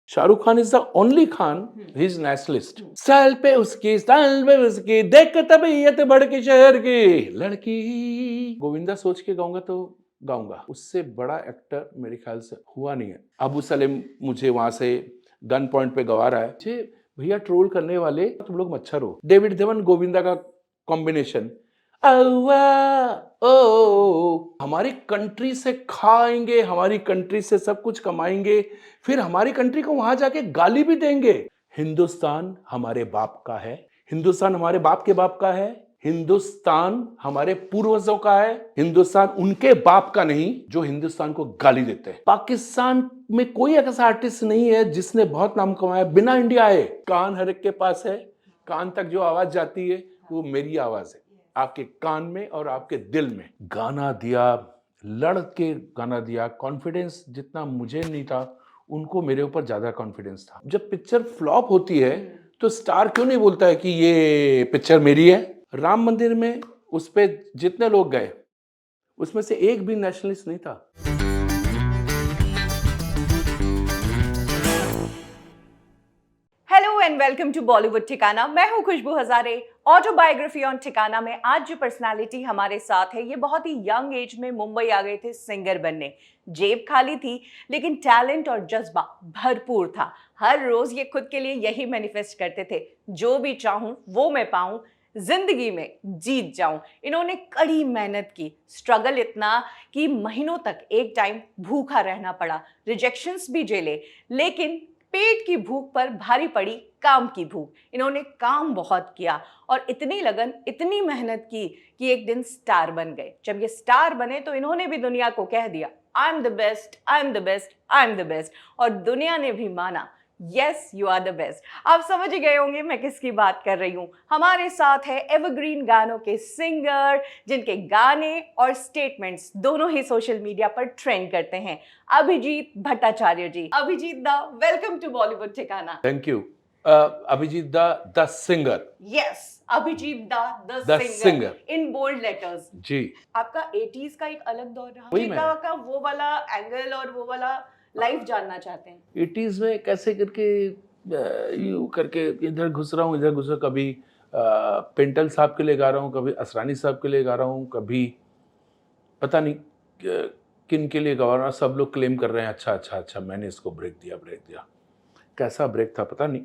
Shahrukh Khan is the only Khan, he is nationalist. Style पे उसकी देख के तबीयत बढ़ के शहर की लड़की। गोविंदा सोच के गाऊंगा तो गाऊंगा, उससे बड़ा एक्टर मेरे ख्याल से हुआ नहीं है। अबू सलीम मुझे वहां से गन पॉइंट पे गवा रहा है, भैया ट्रोल करने वाले तुम लोग मच्छर हो। डेविड धवन गोविंदा का कॉम्बिनेशन, हमारी कंट्री से खाएंगे, हमारी कंट्री से सब कुछ कमाएंगे, फिर हमारी कंट्री को वहां जाके गाली भी देंगे। हिंदुस्तान हमारे बाप का है, हिंदुस्तान हमारे बाप के बाप का है, हिंदुस्तान हमारे पूर्वजों का है, हिंदुस्तान उनके बाप का नहीं जो हिंदुस्तान को गाली देते हैं। पाकिस्तान में कोई ऐसा आर्टिस्ट नहीं है जिसने बहुत नाम कमाया बिना इंडिया आए। कान हर एक के पास है, कान तक जो आवाज जाती है वो मेरी आवाज है, आपके कान में और आपके दिल में। गाना दिया, लड़ के गाना दिया, कॉन्फिडेंस जितना मुझे नहीं था उनको मेरे ऊपर ज्यादा कॉन्फिडेंस था। जब पिक्चर फ्लॉप होती है तो स्टार क्यों नहीं बोलता है कि ये पिक्चर मेरी है। राम मंदिर में उस पे जितने लोग गए उसमें से एक भी नेशनलिस्ट नहीं था। Hello and welcome to Bollywood Thikana. मैं हूं खुशबू हजारे। ऑटोबायोग्राफी ऑन ठिकाना में आज जो पर्सनालिटी हमारे साथ है, ये बहुत ही यंग एज में मुंबई आ गए थे सिंगर बनने। जेब खाली थी लेकिन टैलेंट और जज्बा भरपूर था। हर रोज ये खुद के लिए यही मैनिफेस्ट करते थे, जो भी चाहूं वो मैं पाऊं, जिंदगी में जीत जाऊं। इन्होंने कड़ी मेहनत की, स्ट्रगल इतना कि महीनों तक एक टाइम भूखा रहना पड़ा, रिजेक्शंस भी झेले, लेकिन पेट की भूख पर भारी पड़ी काम की भूख। इन्होंने काम बहुत किया और इतनी लगन, इतनी मेहनत की कि एक दिन स्टार बन गए। जब ये स्टार बने तो इन्होंने भी दुनिया को कह दिया, I am the best, I am the best, I am the best. और दुनिया ने भी माना, yes you are the best. आप समझ ही गए होंगे मैं किसकी बात कर रही हूं। हमारे साथ है एवरग्रीन गानों के सिंगर, जिनके गाने और स्टेटमेंट्स दोनों ही सोशल मीडिया पर ट्रेंड करते हैं, अभिजीत भट्टाचार्य जी। अभिजीत दा, welcome to Bollywood Thikana. Thank you. Abhijeet the singer. Yes, Abhijeet da the singer in bold letters. जी। आपका 80s का एक अलग दौर रहा, वही मैं का वो वाला एंगल और वो वाला लाइफ जानना चाहते हैं। 80s में कैसे करके यूं करके इधर घुस रहा हूँ, इधर घुस रहा, कभी पेंटल साहब के लिए गा रहा हूँ, कभी असरानी साहब के लिए गा रहा हूँ, कभी पता नहीं किन के लिए गा रहा हूँ। सब लोग क्लेम कर रहे हैं अच्छा अच्छा अच्छा मैंने इसको ब्रेक दिया। कैसा ब्रेक था पता नहीं।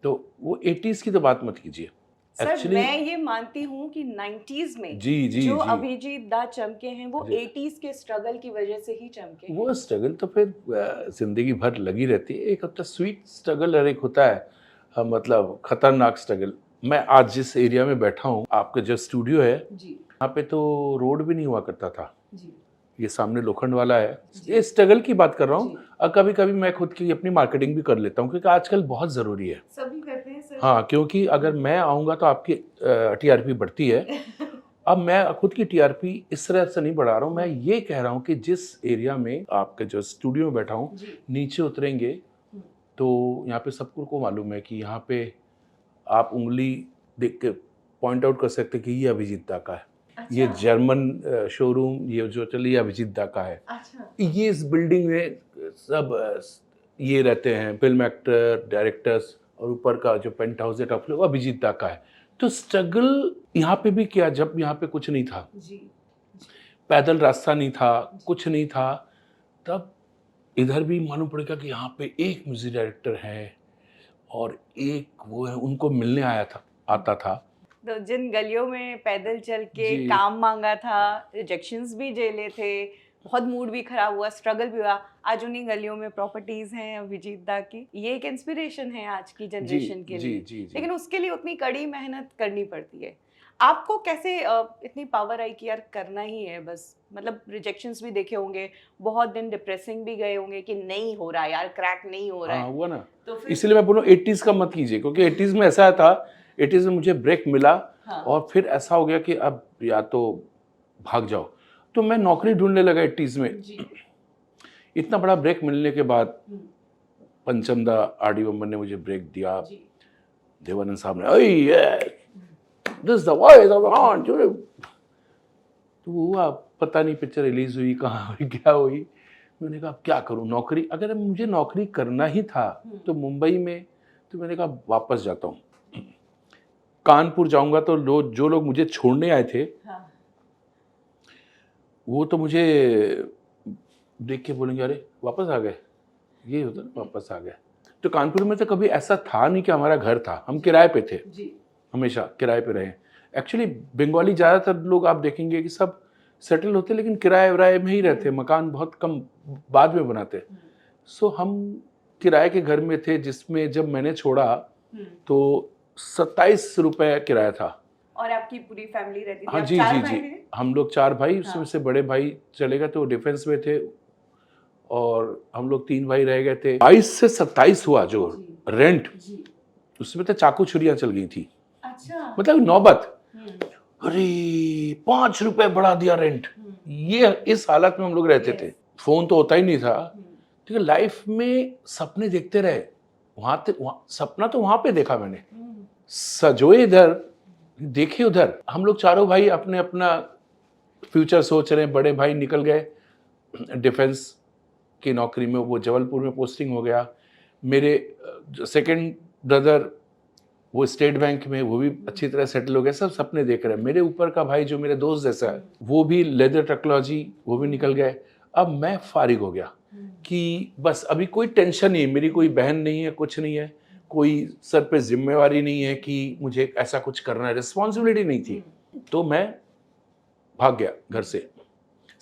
तो वो 80s की तो बात मत कीजिए। सर मैं ये मानती हूँ कि 90s में जो अभिजीत दा चमके हैं वो 80s के स्ट्रगल की वजह से ही चमके। वो स्ट्रगल तो फिर जिंदगी भर लगी रहती है। एक होता है स्वीट स्ट्रगल और एक होता है मतलब खतरनाक स्ट्रगल। मैं आज जिस एरिया में बैठा हूँ, आपका जो स्टूडियो है यहाँ पे तो रोड भी नहीं हुआ करता था। ये सामने लोखंड वाला है। ये स्ट्रगल की बात कर रहा हूँ। और कभी कभी मैं खुद की अपनी मार्केटिंग भी कर लेता हूँ क्योंकि आजकल बहुत ज़रूरी है। सभी करते हैं सर। हाँ, क्योंकि अगर मैं आऊँगा तो आपकी टीआरपी बढ़ती है। अब मैं खुद की टीआरपी इस तरह से नहीं बढ़ा रहा हूँ। मैं ये कह रहा हूँ कि जिस एरिया में आपके जो स्टूडियो में बैठा हूँ, नीचे उतरेंगे तो यहाँ पे सबको मालूम है कि यहाँ पे आप उंगली देख के पॉइंट आउट कर सकते कि ये अभिजीत दा का है। अच्छा। ये जर्मन शोरूम ये जो चलिए अभिजीत दा का है। अच्छा। ये इस बिल्डिंग में सब ये रहते हैं, फिल्म एक्टर, डायरेक्टर्स, और ऊपर का जो पेंट हाउस है टॉप फ्लोर वो अभिजीत दा का है। तो स्ट्रगल यहाँ पे भी किया जब यहाँ पे कुछ नहीं था। पैदल रास्ता नहीं था, कुछ नहीं था। तब इधर भी मालूम पड़ेगा कि यहाँ पे एक म्यूजिक डायरेक्टर है और एक वो है, उनको मिलने आता था। तो जिन गलियों में पैदल चल के काम मांगा था, रिजेक्शंस भी झेले थे, बहुत मूड भी खराब हुआ, स्ट्रगल भी हुआ, आज उन्हीं गलियों में प्रॉपर्टीज हैं अभिजीत दा की। ये एक इंस्पिरेशन है आज की जनरेशन के लिए। लेकिन उसके लिए उतनी कड़ी मेहनत करनी पड़ती है। आपको कैसे इतनी पावर आई कि यार करना ही है बस? मतलब रिजेक्शंस भी देखे होंगे, बहुत दिन डिप्रेसिंग भी गए होंगे कि नहीं हो रहा यार, क्रैक नहीं हो रहा है। हुआ ना। तो इसलिए मैं बोलूँ 80s का मत कीजिए क्योंकि 80s में ऐसा था, 80s में मुझे ब्रेक मिला। और फिर ऐसा हो गया कि अब या तो भाग जाओ, तो मैं नौकरी ढूंढने लगा 80s में। इतना बड़ा ब्रेक मिलने के बाद पंचम दा आर.डी. बर्मन ने मुझे ब्रेक दिया। देवानंद साहब ने this the voice of horn. तो हुआ, पता नहीं पिक्चर रिलीज हुई कहाँ हुई क्या हुई, मैंने कहा अब क्या करूं, नौकरी, अगर मुझे नौकरी करना ही था तो मुंबई में, तो मैंने कहा वापस जाता हूं, कानपुर जाऊंगा तो जो लोग मुझे छोड़ने आए थे वो तो मुझे देख के बोलेंगे अरे वापस आ गए, ये होता ना वापस आ गए। तो कानपुर में तो कभी ऐसा था नहीं कि हमारा घर था, हम किराए पे थे जी। हमेशा किराए पे रहे। एक्चुअली बंगाली ज़्यादातर लोग आप देखेंगे कि सब सेटल होते लेकिन किराए वराए में ही रहते, मकान बहुत कम बाद में बनाते। सो हम किराए के घर में थे जिसमें जब मैंने छोड़ा तो 27 रुपए किराया था। और आपकी पूरी फैमिली रहती थी? हाँ जी जी जी, हम लोग 4 भाई, उसमें से बड़े भाई चले गए, तो डिफेंस में थे और हम लोग 3 भाई रह गए थे। 22 से 27 हुआ जो रेंट, उसमें तो चाकू छुरियां चल गई थी। अच्छा। मतलब नौबत, अरे 5 रुपए बढ़ा दिया रेंट, ये इस हालत में हम लोग रहते थे। फोन तो होता ही नहीं था, ठीक है। लाइफ में सपने देखते रहे, सपना तो वहां पे देखा मैंने, सजोए इधर देखे उधर। हम लोग चारों भाई अपने अपना फ्यूचर सोच रहे हैं। बड़े भाई निकल गए डिफेंस की नौकरी में, वो जबलपुर में पोस्टिंग हो गया। मेरे सेकंड ब्रदर वो स्टेट बैंक में, वो भी अच्छी तरह सेटल हो गया। सब सपने देख रहे हैं। मेरे ऊपर का भाई जो मेरे दोस्त जैसा है वो भी लेदर टेक्नोलॉजी, वो भी निकल गए। अब मैं फारिग हो गया कि बस अभी कोई टेंशन नहीं है, मेरी कोई बहन नहीं है, कुछ नहीं है, कोई सर पे जिम्मेवारी नहीं है कि मुझे ऐसा कुछ करना है, रिस्पॉन्सिबिलिटी नहीं थी। तो मैं भाग गया घर से,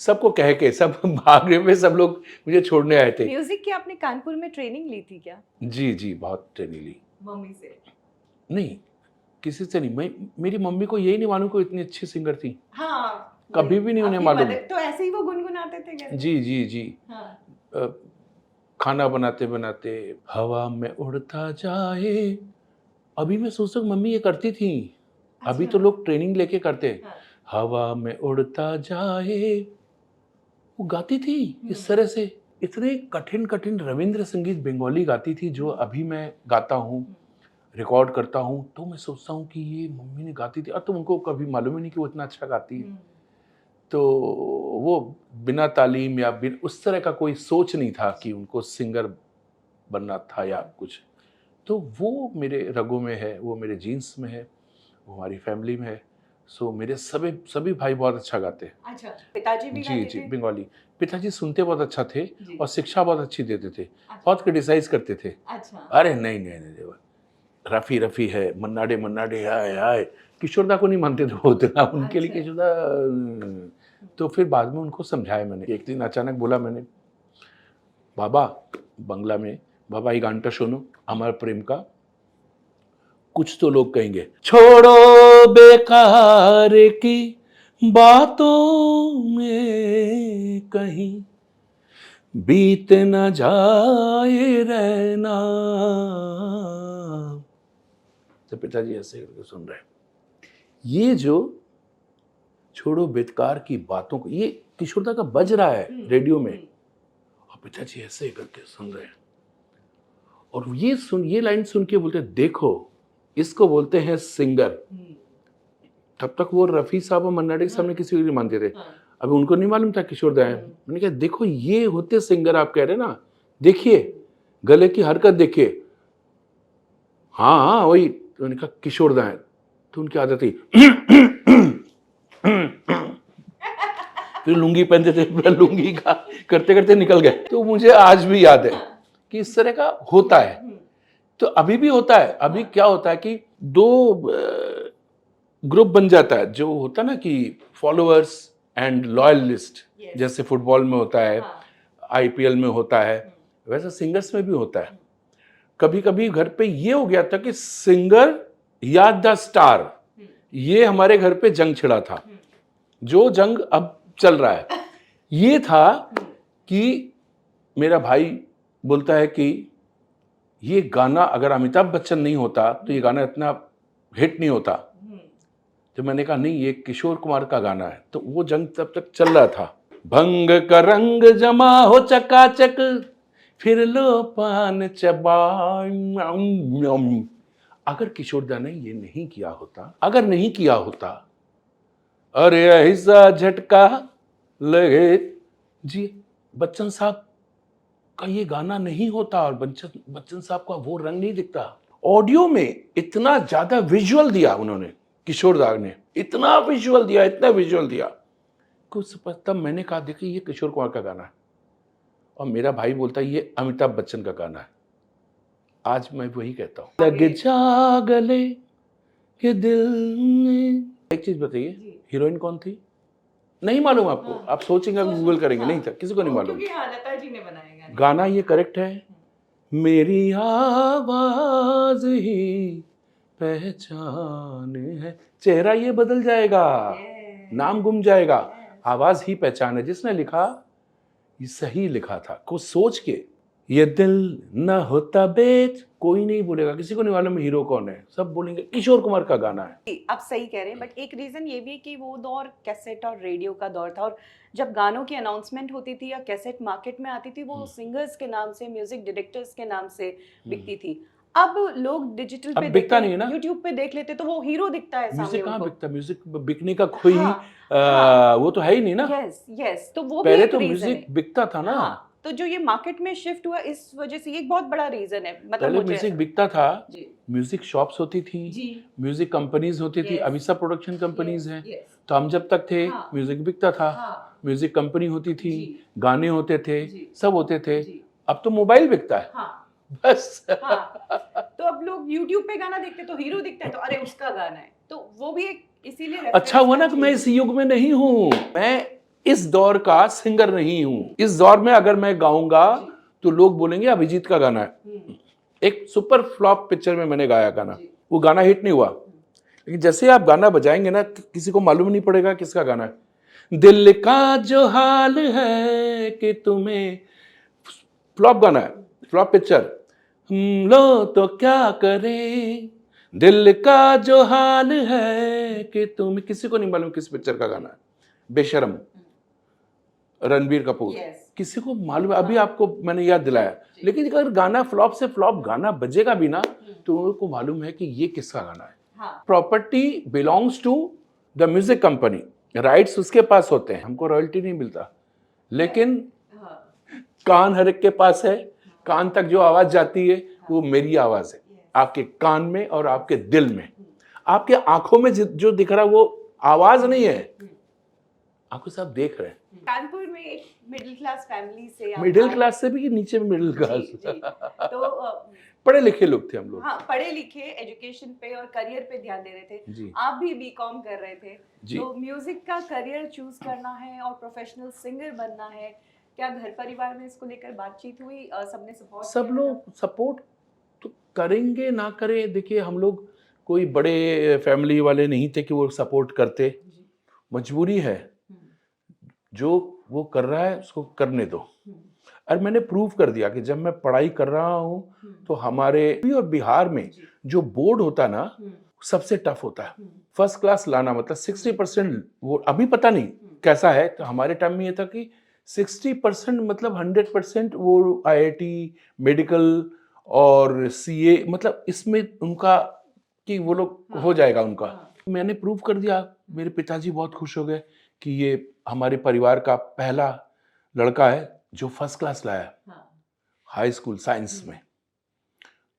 सबको कह के, सब भागने में सब लोग मुझे छोड़ने आए थे। म्यूजिक की आपने कानपुर में ट्रेनिंग ली थी क्या? जी जी, बहुत ट्रेनिंग ली। मम्मी से? नहीं, किसी से नहीं। मेरी मम्मी को यही नहीं मालूम कोई इतनी अच्छी सिंगर थी। हाँ, कभी भी नहीं उन्हें मालूम। तो ऐसे ही वो गुनगुनाते थे क्या? जी जी जी। हाँ। खाना बनाते बनाते हवा में उड़ता जाए, अभी मैं सोचता हूँ मम्मी ये करती थी। अच्छा। अभी तो लोग ट्रेनिंग लेके करते। हाँ। हवा में उड़ता जाए, वो गाती थी इस तरह से। इतने कठिन कठिन रविंद्र संगीत बंगाली गाती थी जो अभी मैं गाता हूँ, रिकॉर्ड करता हूँ, तो मैं सोचता हूँ कि ये मम्मी ने गाती थी। अब तो उनको कभी मालूम ही नहीं कि वो इतना अच्छा गाती है। तो वो बिना तालीम या उस तरह का कोई सोच नहीं था कि उनको सिंगर बनना था या कुछ। तो वो मेरे रगों में है, वो मेरे जीन्स में है, वो हमारी फैमिली में है। सो मेरे सभी भाई बहुत अच्छा गाते हैं। अच्छा, पिताजी भी जी जी, बंगाली। पिताजी सुनते बहुत अच्छा थे और शिक्षा बहुत अच्छी देते थे। अच्छा। बहुत क्रिटिसाइज करते थे। अच्छा। अरे नहीं नहीं नहीं, रफ़ी रफ़ी है, मन्नाडे मन्नाडे, आए आए। किशोरदा को नहीं मानते थे वो उतना, उनके लिए किशोरदा। तो फिर बाद में उनको समझाया मैंने। एक दिन अचानक बोला मैंने, बाबा, बंगला में, बाबा ये गाना सुनो अमर प्रेम का। कुछ तो लोग कहेंगे छोड़ो बेकार की बातों में कहीं बीत न जाए रहना। तो पिताजी ऐसे करके सुन रहे, ये जो छोड़ो बेकार की बातों को, ये किशोरदा का बज रहा है रेडियो में, और पिताजी ऐसे करके सुन रहे हैं। और ये लाइन सुन के बोलते देखो इसको बोलते हैं सिंगर। तब तक वो रफ़ी साहब और मन्नाडे के सामने किसी को नहीं मानते थे। अभी उनको नहीं मालूम था किशोरदा है। मैंने कहा देखो ये होते सिंगर, आप कह रहे ना, देखिए गले की हरकत देखिए। हाँ हाँ वही। तो उन्होंने कहा किशोरदा है, तो उनकी आदत थी फिर लुंगी पहनते थे, लुंगी का करते करते निकल गए। तो मुझे आज भी याद है कि इस तरह का होता है। तो अभी भी होता है। अभी क्या होता है कि दो ग्रुप बन जाता है, जो होता है ना कि फॉलोअर्स एंड लॉयलिस्ट, जैसे फुटबॉल में होता है, आईपीएल में होता है, वैसा सिंगर्स में भी होता है। कभी कभी घर पे ये हो गया था कि सिंगर या द स्टार, ये हमारे घर पे जंग छिड़ा था, जो जंग अब चल रहा है। ये था कि मेरा भाई बोलता है कि ये गाना अगर अमिताभ बच्चन नहीं होता तो ये गाना इतना हिट नहीं होता। तो मैंने कहा नहीं, ये किशोर कुमार का गाना है। तो वो जंग तब तक चल रहा था। भंग का रंग जमा हो चकाचक, फिर लो पान चबा। अगर किशोरदा ने ये नहीं किया होता, अगर नहीं किया होता, अरे ऐसा झटका लगे जी, बच्चन साहब का ये गाना नहीं होता और बच्चन बच्चन साहब का वो रंग नहीं दिखता। ऑडियो में इतना ज्यादा विजुअल दिया उन्होंने, किशोर दा ने इतना विजुअल दिया, इतना विजुअल दिया। कुछ तब मैंने कहा देखिए ये किशोर कुमार का गाना है, और मेरा भाई बोलता है ये अमिताभ बच्चन का गाना है। आज मैं वही कहता हूँ, लग जा गले के दिल में। एक चीज बताइए, हीरोइन कौन थी? नहीं मालूम आपको? हाँ। आप सोचेंगे, गूगल करेंगे, नहीं था, किसी को नहीं मालूम। क्योंकि लता जी ने बनाया गाना। गाना ये करेक्ट है, मेरी आवाज ही पहचान है, चेहरा ये बदल जाएगा, नाम गुम जाएगा, आवाज ही पहचान है। जिसने लिखा ये सही लिखा था, कुछ सोच के। ये दिल न होता बेच, कोई नहीं बोलेगा, किसी को नहीं मालूम हीरो कौन है, सब बोलेंगे किशोर कुमार का गाना है। आप सही कह रहे हैं, बट एक रीजन ये भी है कि वो दौर कैसेट और रेडियो का दौर था, और जब गानों की अनाउंसमेंट होती थी या कैसेट मार्केट में आती थी वो सिंगर्स के नाम से, म्यूजिक डायरेक्टर्स के नाम से बिकती थी। अब लोग डिजिटल अब पे बिकता देखते नहीं है ना। हैं, यूट्यूब पे देख लेते तो वो हीरो दिखता है सामने म्यूजिक कहाँ उनको। बिकता, म्यूजिक बिकने का कोई हाँ, वो तो है ही नहीं ना। यस यस, तो वो भी पहले एक तो रीजन है। म्यूजिक बिकता था ना। हाँ, तो जो ये मार्केट में शिफ्ट हुआ इस वजह से, ये एक बहुत बड़ा रीजन है, मतलब पहले मुझे म्यूजिक बिकता था, जी म्यूजिक शॉप्स होती थी, जी म्यूजिक कंपनीज होती थी, Yes. अभी सब प्रोडक्शन कंपनीज Yes, हैं। yes. तो हम जब तक थे हाँ। म्यूजिक बिकता था, हाँ म्यूजिक कंपनी होती थी, जी गाने होते थे, जी सब होते थे। जी अब तो मोबाइल बिकता है हाँ बस। हाँ, तो अब लोग YouTube पे गाना देखते तो हीरो दिखता है तो अरे उसका गाना है, तो वो भी एक इसीलिए अच्छा हुआ ना कि मैं इस युग में नहीं हूँ, मैं इस दौर का सिंगर नहीं हूँ। इस दौर में अगर मैं गाऊंगा तो लोग बोलेंगे अभिजीत का गाना है। एक सुपर फ्लॉप पिक्चर में मैंने गाया गाना, वो गाना हिट नहीं हुआ, लेकिन जैसे आप गाना बजाएंगे ना किसी को मालूम नहीं पड़ेगा किसका गाना है। दिल का जो हाल है कि तुम्हें, फ्लॉप गाना है, फ्लॉप पिक्चर। लो तो क्या करें, दिल का जो हाल है कि तुम, किसी को नहीं मालूम किस पिक्चर का गाना है। बेशरम, रणबीर कपूर, किसी को मालूम है? अभी आपको मैंने याद दिलाया, लेकिन अगर गाना फ्लॉप से फ्लॉप गाना बजेगा भी ना तो उनको मालूम है कि ये किसका गाना है। Property belongs to the music company, rights उसके पास होते हैं, हमको रॉयल्टी नहीं मिलता, लेकिन कान हर एक के पास है, कान तक जो आवाज जाती है वो मेरी आवाज है, आपके कान में और आपके दिल में। आपके आंखों में जो दिख रहा है वो आवाज नहीं है, आपको सब देख रहे हैं। कानपुर में एक मिडिल क्लास फैमिली से, मिडिल क्लास से भी नीचे मिडिल क्लास, तो पढ़े लिखे लोग थे हम लोग। हाँ, पढ़े लिखे, एजुकेशन पे और करियर पे ध्यान दे रहे थे जी। आप भी बीकॉम कर रहे थे जी। तो म्यूजिक का करियर चूज करना है और प्रोफेशनल सिंगर बनना है, क्या घर परिवार में इसको लेकर बातचीत हुई? सबने सपोर्ट? सब लोग सपोर्ट तो करेंगे ना करें, देखिए हम लोग कोई बड़े फैमिली वाले नहीं थे कि वो सपोर्ट करते, मजबूरी है, जो वो कर रहा है उसको करने दो। और मैंने प्रूव कर दिया कि जब मैं पढ़ाई कर रहा हूँ तो हमारे और बिहार में जो बोर्ड होता है ना सबसे टफ होता है, फर्स्ट क्लास लाना मतलब 60%, वो अभी पता नहीं कैसा है, तो हमारे टाइम में ये था कि 60% मतलब 100% वो IIT, मेडिकल और CA, मतलब इसमें उनका कि वो लोग हो जाएगा उनका। मैंने प्रूव कर दिया, मेरे पिताजी बहुत खुश हो गए कि ये हमारे परिवार का पहला लड़का है जो फर्स्ट क्लास लाया हाई स्कूल साइंस में।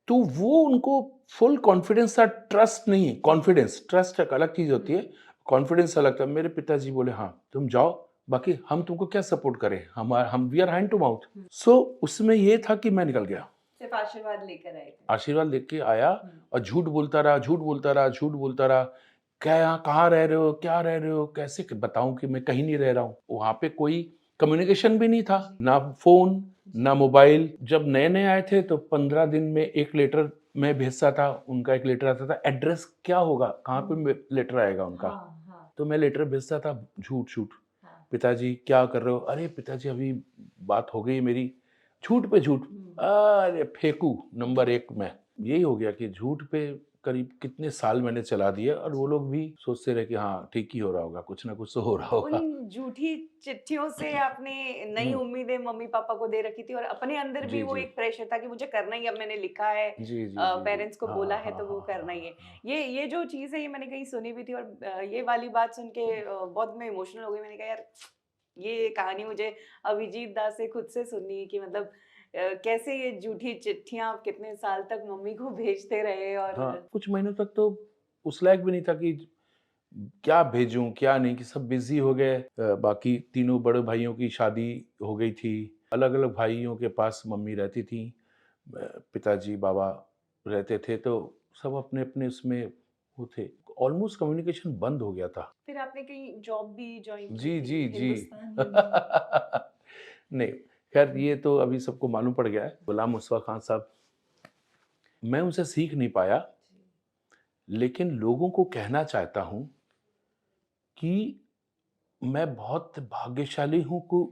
तो वो उनको फुल कॉन्फिडेंस था, ट्रस्ट नहीं, कॉन्फिडेंस, ट्रस्ट एक अलग चीज होती है, कॉन्फिडेंस अलग था। मेरे पिताजी बोले हाँ तुम जाओ, बाकी हम तुमको क्या सपोर्ट करें, हम we are hand to mouth. So उसमें ये था कि मैं निकल गया, सिर्फ आशीर्वाद लेकर आए थे। आशीर्वाद लेके आया और झूठ बोलता रहा, झूठ बोलता रहा, झूठ बोलता रहा, क्या कहाँ रह रहे हो, क्या रह रहे हो, कैसे बताऊं कि मैं कहीं नहीं रह रहा हूँ। वहां पे कोई कम्युनिकेशन भी नहीं था, ना फोन ना मोबाइल। जब नए नए आए थे तो 15 दिन में एक लेटर मैं भेजता था, उनका एक लेटर आता था। एड्रेस क्या होगा, कहाँ पे लेटर आएगा उनका, तो मैं लेटर भेजता था झूठ झूठ। पिताजी क्या कर रहे हो, अरे पिताजी अभी बात हो गई मेरी, झूठ पे झूठ। अरे फेंकू नंबर 1 में। यही हो गया कि झूठ पे करीब कितने साल मैंने चला दिया, और वो लोग भी सोचते रहे कि हाँ ठीक ही हो रहा होगा, कुछ ना कुछ तो हो रहा होगा। उन झूठी चिट्ठियों से आपने नई उम्मीदें मम्मी पापा को दे रखी थी, और अपने अंदर भी वो एक प्रेशर था कि मुझे करना ही, अब मैंने लिखा है, पेरेंट्स को बोला है तो वो करना ही है। ये जो चीज़ है ये मैंने कहीं सुनी भी थी, और ये वाली बात सुन के बहुत मैं इमोशनल हो गई। मैंने कहा यार ये कहानी मुझे अभिजीत दास से खुद से सुननी है कि मतलब कैसे ये झूठी चिट्ठियां आप कितने साल तक मम्मी को भेजते रहे? और हाँ, कुछ महीनों तक तो उस लायक भी नहीं था कि क्या भेजूं क्या नहीं, कि सब बिजी हो गए। बाकी तीनों बड़े भाइयों की शादी हो गई थी, अलग अलग भाइयों के पास मम्मी रहती थी, पिताजी बाबा रहते थे, तो सब अपने अपने उसमें वो थे। ऑलमोस्ट कम्युनिकेशन बंद हो गया था। फिर आपने कहीं जॉब भी ज्वाइन की जी थी जी जी। हिंदुस्तान ही में? नहीं, खैर ये तो अभी सबको मालूम पड़ गया है। गुलाम मुस्तफा खान साहब, मैं उनसे सीख नहीं पाया, लेकिन लोगों को कहना चाहता हूं कि मैं बहुत भाग्यशाली हूं को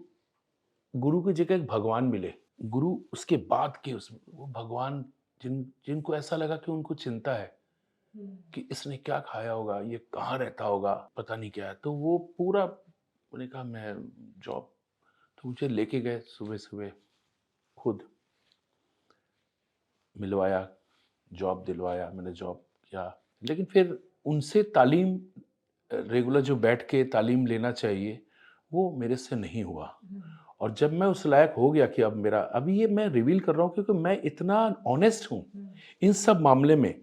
गुरु की जगह एक भगवान मिले। गुरु उसके बाद के उसमें वो भगवान, जिनको ऐसा लगा कि उनको चिंता है कि इसने क्या खाया होगा, ये कहाँ रहता होगा, पता नहीं क्या है, तो वो पूरा, मैंने कहा मैं जॉब, तो मुझे लेके गए सुबह सुबह, खुद मिलवाया, जॉब दिलवाया, मैंने जॉब किया। लेकिन फिर उनसे तालीम, रेगुलर जो बैठ के तालीम लेना चाहिए, वो मेरे से नहीं हुआ। और जब मैं उस लायक हो गया कि अब मेरा, अभी ये मैं रिवील कर रहा हूँ क्योंकि मैं इतना ऑनेस्ट हूँ इन सब मामले में।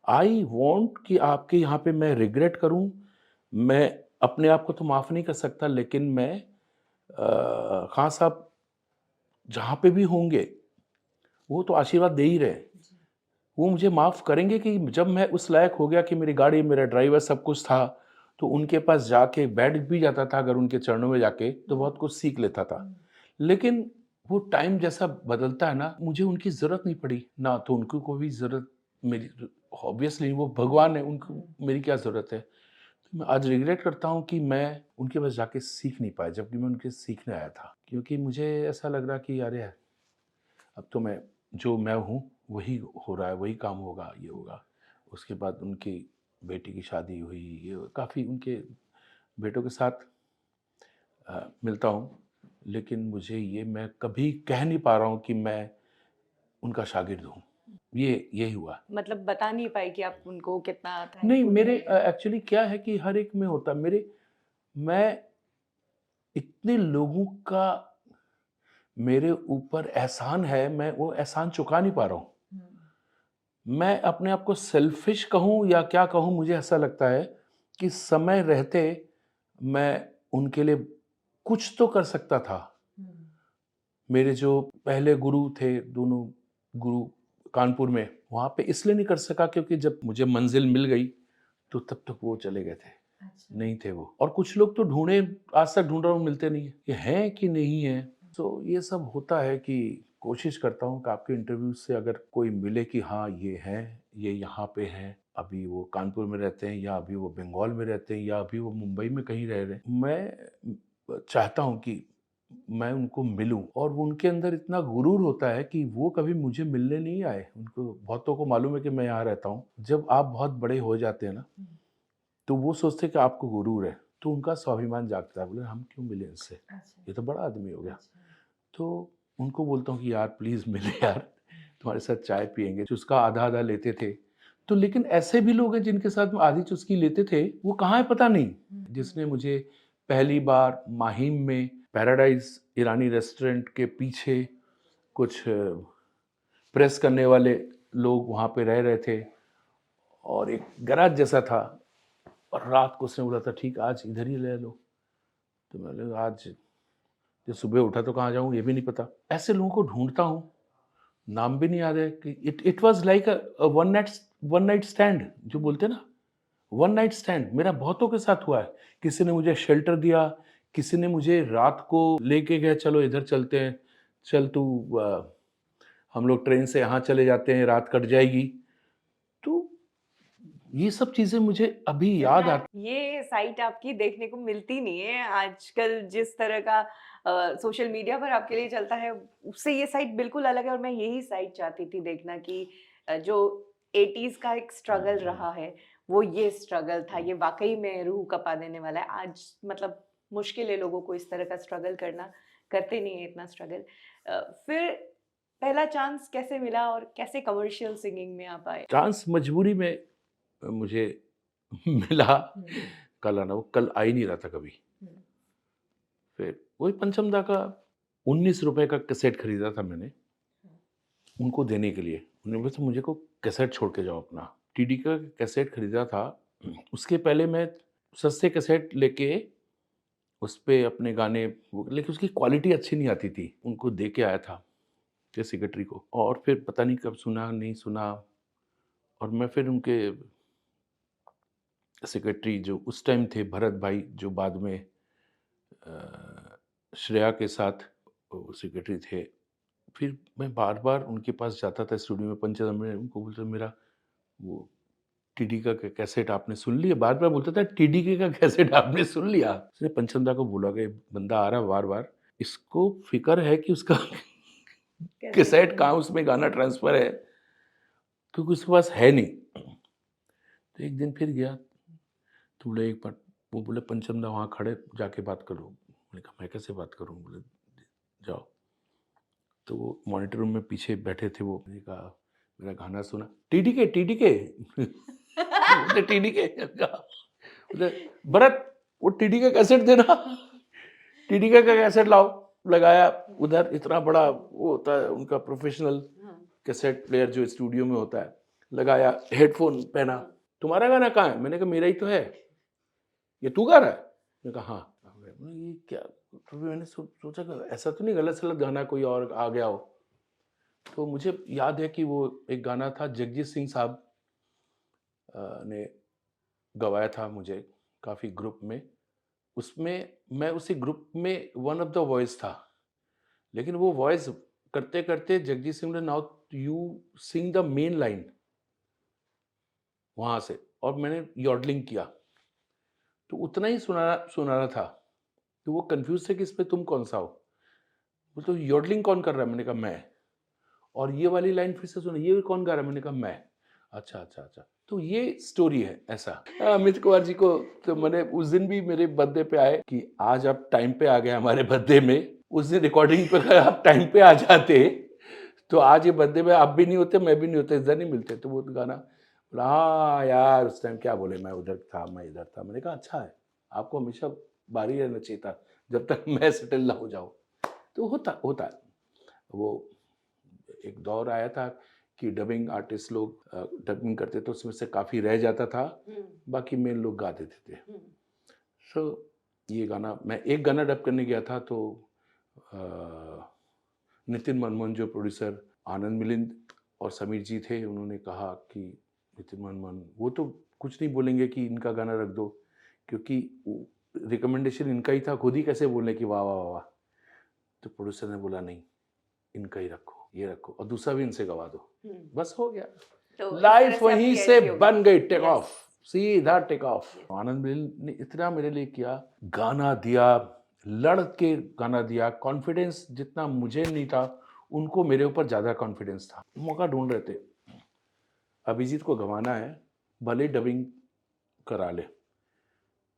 आई वॉन्ट कि आपके यहाँ पे मैं रिग्रेट करूँ। मैं अपने आप को तो माफ़ नहीं कर सकता, लेकिन मैं खान साहब जहाँ पे भी होंगे वो तो आशीर्वाद दे ही रहे हैं। वो मुझे माफ़ करेंगे कि जब मैं उस लायक हो गया कि मेरी गाड़ी, मेरा ड्राइवर, सब कुछ था, तो उनके पास जाके बैठ भी जाता था, अगर उनके चरणों में जाके, तो बहुत कुछ सीख लेता था। लेकिन वो टाइम जैसा बदलता है ना, मुझे उनकी ज़रूरत नहीं पड़ी ना, तो उनको को भी ज़रूरत मेरी, ऑब्वियसली वो भगवान है, उनको मेरी क्या ज़रूरत है। तो मैं आज रिग्रेट करता हूँ कि मैं उनके पास जाके सीख नहीं पाया, जबकि मैं उनके सीखने आया था, क्योंकि मुझे ऐसा लग रहा कि अरे अब तो मैं, जो मैं हूँ वही हो रहा है, वही काम होगा, ये होगा। उसके बाद उनकी बेटी की शादी हुई, ये काफ़ी उनके बेटों के साथ मिलता हूँ, लेकिन मुझे ये, मैं कभी कह नहीं पा रहा हूँ कि मैं उनका शागिर्द हूँ। ये यही हुआ। मतलब बता नहीं पाई कि आप उनको कितना नहीं, थैंकफुल मेरे हैं? एक्चुअली क्या है कि हर एक में होता, मेरे, मैं इतने लोगों का मेरे ऊपर एहसान है, मैं वो एहसान चुका नहीं पा रहा हूँ। मैं अपने आप को सेल्फिश कहूँ या क्या कहूँ, मुझे ऐसा लगता है कि समय रहते मैं उनके लिए कुछ तो कर सकता था। मेरे जो पहले गुरु थे, दोनों गुरु कानपुर में, वहाँ पे इसलिए नहीं कर सका क्योंकि जब मुझे मंजिल मिल गई तो तब तक वो चले गए थे। अच्छा। नहीं थे वो। और कुछ लोग तो ढूंढे, आज तक ढूंढ रहा हूँ, मिलते नहीं है, ये हैं कि नहीं है। तो ये सब होता है कि कोशिश करता हूँ कि आपके इंटरव्यू से अगर कोई मिले कि हाँ ये हैं, ये यहाँ पे हैं, अभी वो कानपुर में रहते हैं, या अभी वो बंगाल में रहते हैं, या अभी वो मुंबई में कहीं रह रहे हैं, मैं चाहता हूँ कि मैं उनको मिलूं। और वो, उनके अंदर इतना गुरूर होता है कि वो कभी मुझे मिलने नहीं आए। उनको, बहुतों को मालूम है कि मैं यहाँ रहता हूँ। जब आप बहुत बड़े हो जाते हैं ना, तो वो सोचते हैं कि आपको गुरूर है, तो उनका स्वाभिमान जागता है, बोले हम क्यों मिले इनसे, ये तो बड़ा आदमी हो गया। तो उनको बोलता हूँ कि यार प्लीज़ मिले यार, तुम्हारे साथ चाय पियेंगे। चुस्का आधा आधा लेते थे। तो लेकिन ऐसे भी लोग हैं जिनके साथ में आधी चुस्की लेते थे, वो कहाँ है पता नहीं। जिसने मुझे पहली बार माहिम में पैराडाइज ईरानी रेस्टोरेंट के पीछे कुछ प्रेस करने वाले लोग वहाँ पे रह रहे थे, और एक गैराज जैसा था, और रात को उसने बोला था ठीक आज इधर ही ले लो। तो मैंने आज, जब सुबह उठा तो कहाँ जाऊँ ये भी नहीं पता। ऐसे लोगों को ढूंढता हूँ, नाम भी नहीं याद है कि it was like a one night stand, जो बोलते हैं ना, वन नाइट स्टैंड मेरा बहुतों के साथ हुआ है। किसी ने मुझे शेल्टर दिया, किसी ने मुझे रात को लेके गए, चलो इधर चलते हैं, चल तू, हम लोग ट्रेन से यहाँ चले जाते हैं, रात कट जाएगी। तो ये सब चीज़ें मुझे अभी याद आती। ये साइट आपकी देखने को मिलती नहीं है आजकल। जिस तरह का सोशल मीडिया पर आपके लिए चलता है, उससे ये साइट बिल्कुल अलग है। और मैं यही साइट चाहती थी देखना कि जो 80s का एक स्ट्रगल रहा है, वो ये स्ट्रगल था। ये वाकई में रूह कपा देने वाला है। आज मतलब मुश्किल है लोगों को इस तरह का स्ट्रगल करना, करते नहीं है इतना स्ट्रगल। फिर पहला चांस कैसे मिला और कैसे कमर्शियल सिंगिंग में आप आए? चांस मजबूरी में मुझे मिला। कल आना, वो कल आ ही नहीं रहा था कभी। फिर वही पंचमदा का 19 रुपए का कैसेट खरीदा था मैंने, उनको देने के लिए। उन्होंने बोला मुझे को कैसेट छोड़ के जाओ अपना। टीडी का कैसेट खरीदा था। उसके पहले मैं सस्ते कैसेट लेके उस पे अपने गाने लेकिन उसकी क्वालिटी अच्छी नहीं आती थी। उनको दे के आया था के सेक्रेटरी को, और फिर पता नहीं कब सुना, नहीं सुना। और मैं फिर उनके सेक्रेटरी जो उस टाइम थे भरत भाई, जो बाद में श्रेया के साथ सेक्रेटरी थे, फिर मैं बार-बार उनके पास जाता था स्टूडियो में पंचतंत्र में, उनको बोलता मेरा वो टीडी का कैसेट आपने सुन लिया? बार-बार बोलता था टीडी का कैसेट आपने सुन लिया? उसने पंचतंत्र को बोला कि बंदा आ रहा है बार-बार, इसको फ़िक्र है कि उसका कैसेट कहाँ उसमें गाना ट्रांसफ़र है, क्योंकि उसके पास है नहीं। तो एक दिन फिर गया, तो बोले एक बार, वो बोले पंचतंत्र वहाँ खड़े जाके बात करो। मैंने कहा मैं कैसे बात करूँ? बोले जाओ। तो वो मॉनिटर रूम में पीछे बैठे थे वो। मैंने कहा मेरा गाना सुना? टीडी के बोले टीडी के बोले भरत वो टीडी का कैसेट देना। टीडी का कैसेट लाओ। लगाया उधर, इतना बड़ा वो होता है उनका प्रोफेशनल कैसेट प्लेयर जो स्टूडियो में होता है, लगाया, हेडफोन पहना। तुम्हारा गाना कहाँ है? मैंने कहा मेरा ही तो है, ये तू गा रहा है? मैंने कहा हाँ। ये क्या? तो मैंने सोचा कि ऐसा तो नहीं गलत सलत गाना कोई और आ गया हो। तो मुझे याद है कि वो एक गाना था जगजीत सिंह साहब ने गवाया था मुझे काफ़ी ग्रुप में। उसमें मैं उसी ग्रुप में वन ऑफ द वॉइस था, लेकिन वो वॉइस करते करते जगजीत सिंह ने now you sing the main line वहाँ से, और मैंने यॉडलिंग किया, तो उतना ही सुनाना था। तो वो कंफ्यूज थे कि इसमें तुम कौन सा हो। वो तो यॉडलिंग कौन कर रहा है? मैंने कहा मैं। और ये वाली लाइन फिर से सुना, ये कौन गा रहा है? मैंने कहा मैं। अच्छा अच्छा अच्छा, तो ये स्टोरी है ऐसा। अमित कुमार जी को तो मैंने उस दिन भी मेरे बर्थडे पे आए कि आज आप टाइम पे आ गए हमारे बर्थडे में। उस दिन रिकॉर्डिंग पे अगर आप टाइम पे आ जाते तो आज ये बर्थडे में आप भी नहीं होते, मैं भी नहीं होता, इधर नहीं मिलते। तो वो गाना बोला हाँ यार उस टाइम क्या बोले, मैं उधर था मैं इधर था। मैंने कहा अच्छा है, आपको हमेशा बारी रहना चाहिए था जब तक मैं सेटल ना हो जाऊँ। तो होता है वो। एक दौर आया था कि डबिंग आर्टिस्ट लोग डबिंग करते तो उसमें से काफ़ी रह जाता था, बाकी मेन लोग गा देते थे। सो ये गाना, मैं एक गाना डब करने गया था तो नितिन मनमोहन जो प्रोड्यूसर, आनंद मिलिंद और समीर जी थे, उन्होंने कहा कि नितिन मनमोहन वो तो कुछ नहीं बोलेंगे कि इनका गाना रख दो, क्योंकि रिकमेंडेशन इनका ही था, खुद ही कैसे बोलने कि वाह वाह वाह वाह। तो प्रोड्यूसर ने बोला नहीं, इनका ही रखो, ये रखो, और दूसरा भी इनसे गवा दो। बस हो गया। तो लाइफ वहीं से बन गई, टेक Yes. ऑफ, सीधा टेक ऑफ। आनंद मिल ने इतना मेरे लिए किया, गाना दिया, लड़ के गाना दिया। कॉन्फिडेंस जितना मुझे नहीं था, उनको मेरे ऊपर ज़्यादा कॉन्फिडेंस था। मौका ढूंढ रहे थे, अभिजीत को गवाना है, भले डबिंग करा ले,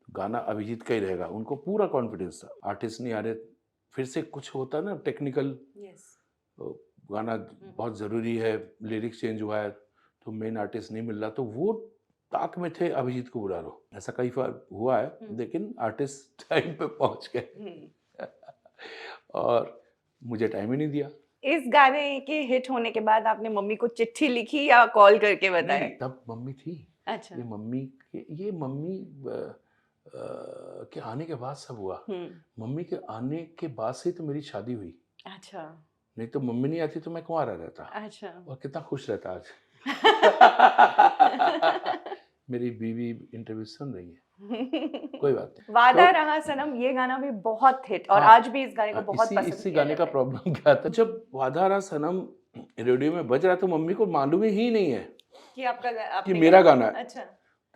गाना अभिजीत का ही रहेगा। उनको पूरा कॉन्फिडेंस था। आर्टिस्ट नहीं आ रहे, फिर से कुछ होता है ना टेक्निकल, गाना बहुत ज़रूरी है, लिरिक्स चेंज हुआ है तो मेन आर्टिस्ट नहीं मिल रहा, तो वो ताक में थे अभिजीत को बुला लो। ऐसा कई बार हुआ है, लेकिन आर्टिस्ट टाइम पे पहुंच गए और मुझे टाइम ही नहीं दिया। इस गाने के हिट होने के बाद आपने मम्मी को चिट्ठी लिखी या कॉल करके बताया? नहीं, तब मम्मी थी। अच्छा। ये मम्मी के आने के बाद सब हुआ। मम्मी के आने के बाद से तो मेरी शादी हुई। अच्छा। नहीं तो मम्मी नहीं आती तो मैं कुंवारा रहता। अच्छा। और कितना खुश रहता आज। मेरी बीवी इंटरव्यू सुन रही है, कोई बात नहीं। वादा तो रहा सनम ये गाना भी बहुत हिट, और हाँ, आज भी इस गाने को बहुत पसंद इसी किया गाने का जाता है। प्रॉब्लम क्या था, जब वादा रहा सनम रेडियो में बज रहा तो मम्मी को मालूम ही नहीं है कि आपका कि आपने मेरा गाना है। अच्छा।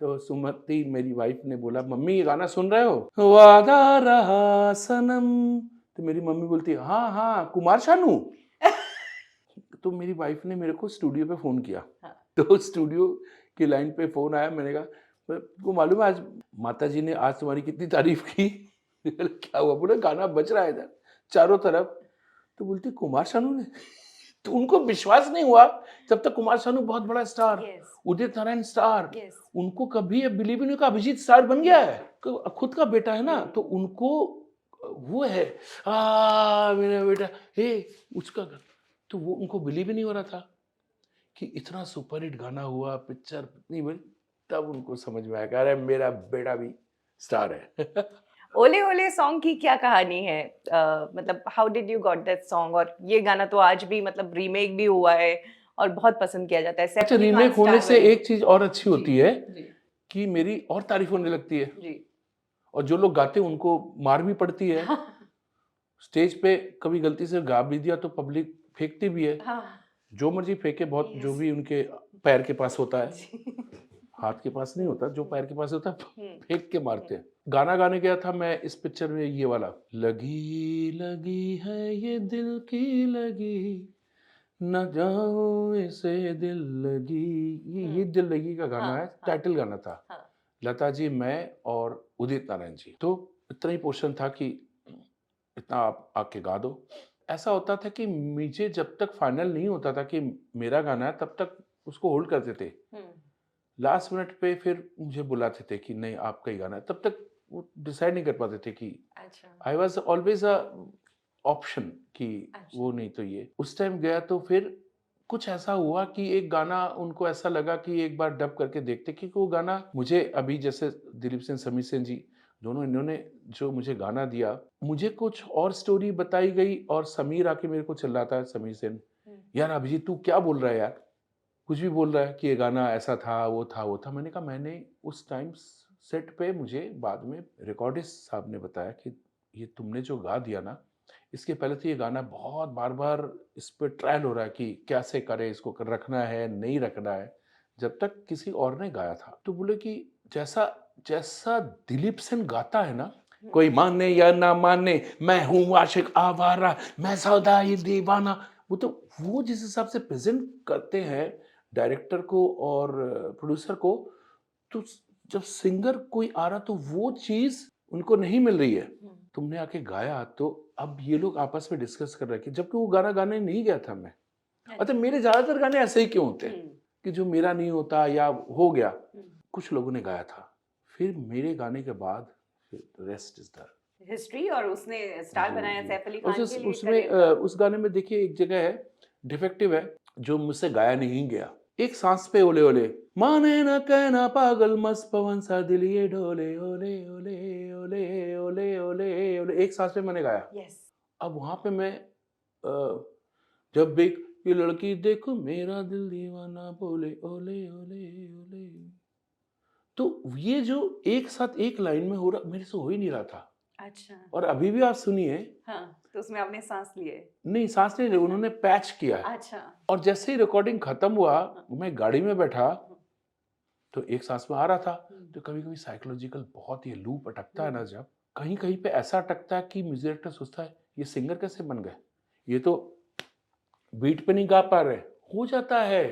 तो सुमति मेरी वाइफ ने बोला मम्मी ये गाना सुन रहे हो, वादा रहा सनम। तो मेरी मम्मी बोलती है हाँ हाँ कुमार शानू। तो मेरी वाइफ ने मेरे को स्टूडियो पे फ़ोन किया। हाँ। तो स्टूडियो की लाइन पे फ़ोन आया, मैंने कहा तुमको मालूम है आज माता जी ने आज तुम्हारी कितनी तारीफ की। क्या हुआ? बोले गाना बज रहा है इधर चारों तरफ। तो बोलती कुमार शानू ने। तो उनको विश्वास नहीं हुआ जब तक कुमार शानू बहुत बड़ा स्टार, उदित नारायण स्टार, उनको कभी बिलीव नहीं, अभिजीत स्टार बन गया है, खुद का बेटा है ना, तो उनको वो है मेरा बेटा हे उसका तो वो उनको बिलीव ही नहीं हो रहा था कि इतना सुपर हिट गाना हुआ, पिक्चर इतनी बड़ी। तब उनको समझ में आया कि अरे मेरा बेटा भी स्टार है। ओले ओले सॉन्ग की क्या कहानी है? मतलब how did you got that song? और ये गाना तो आज भी मतलब रीमेक भी हुआ है और बहुत पसंद किया जाता है। अच्छा, सैफ अली खान रीमेक होने स्टार से हुए। एक चीज और अच्छी जी होती है जी कि मेरी और तारीफ होने लगती है, जी। और जो लोग गाते हैं उनको मार भी पड़ती है। स्टेज पे कभी गलती से गा भी दिया तो पब्लिक फेंकती भी है। हाँ जो मर्जी फेंके, बहुत जो यस भी उनके पैर के पास होता है, जी। हाथ के पास नहीं होता, जो पैर के पास होता है हम्म, फेंक के मारते हैं। गाना गाने गया था मैं इस पिक्चर में, ये वाला, लगी लगी है ये दिल की लगी, न जाओ इसे दिल लगी। ये दिल लगी का गाना हाँ है, हाँ टाइटल गाना था। हाँ। लता जी, मैं और उदित नारायण जी, तो इतना ही पोर्शन था कि इतना आप आके गा दो। ऐसा होता था कि मुझे जब तक फाइनल नहीं होता था कि मेरा गाना है, तब तक उसको होल्ड करते थे। हम्म, लास्ट मिनट पे फिर मुझे बुलाते थे कि नहीं आपका ही गाना है, तब तक वो डिसाइड नहीं कर पाते थे कि अच्छा I was always a option कि अच्छा। वो नहीं तो ये। उस टाइम गया तो फिर कुछ ऐसा हुआ कि एक गाना उनको ऐसा लगा कि एक बार डब करके देखते, क्योंकि वो गाना मुझे अभी जैसे दिलीप सेन, समीर सेन जी दोनों, इन्होंने जो मुझे गाना दिया, मुझे कुछ और स्टोरी बताई गई और समीर आके मेरे को चिल्लाता है, समीर सेन, यार अभिजीत तू क्या बोल रहा है यार, कुछ भी बोल रहा है कि ये गाना ऐसा था वो था वो था। मैंने कहा मैंने उस टाइम सेट पे, मुझे बाद में रिकॉर्डिस्ट साहब ने बताया कि ये तुमने जो गा दिया ना, इसके पहले तो ये गाना बहुत बार बार इस पे ट्रायल हो रहा है कि कैसे करे, इसको रखना है नहीं रखना है, जब तक किसी और ने गाया था। तो बोले कि जैसा जैसा दिलीप सेन गाता है ना, कोई माने या ना माने, मैं हूं आशिक आवारा, मैं सौदाई दीवाना, वो जिस हिसाब से प्रेजेंट करते हैं डायरेक्टर को और प्रोड्यूसर को, तो जब सिंगर कोई आ रहा तो वो चीज उनको नहीं मिल रही है। तुमने आके गाया तो अब ये लोग आपस में डिस्कस कर रहे हैं कि जबकि वो गाना गाने नहीं गया था मैं। अच्छा, मेरे ज्यादातर गाने ऐसे ही क्यों होते हैं कि जो मेरा नहीं होता या हो गया, कुछ लोगों ने गाया था। फिर मेरे गाने के बाद फिर रेस्ट इज द हिस्ट्री। और उसने स्टार जी बनाया जी। सैफ अली खान के लिए उसमें करियर का। उस गाने में देखिए एक जगह है, डिफेक्टिव है, जो मुझसे गाया नहीं गया। एक सांस पे ओले ओले, माने ना कहना पागल मस्त पवन सा दिल ये ढोले, ओले ओले ओले ओले ओले ओले, एक सांस पे मैंने गाया। यस अब वहां पे मैं जब एक ये लड़की देखो मेरा दिल दीवाना बोले, ओले ओले ओले, तो ये जो एक साथ एक लाइन में हो रहा, मेरे से हो ही नहीं रहा था। अच्छा। और अभी भी आप सुनिए, हाँ, तो उसमें आपने सांस लिए। नहीं सांस नहीं ली, उन्होंने पैच किया है। अच्छा। और जैसे ही रिकॉर्डिंग खत्म हुआ, हाँ। मैं गाड़ी में बैठा हम्म, तो एक सांस में आ रहा था। हम्म, तो कभी कभी साइकोलॉजिकल बहुत ये लूप अटकता है ना, हम्म, जब कहीं कहीं पे ऐसा अटकता है कि म्यूजिक डायरेक्टर सोचता है ये सिंगर कैसे बन गए, ये तो बीट पे नहीं गा पा रहे, हो जाता है।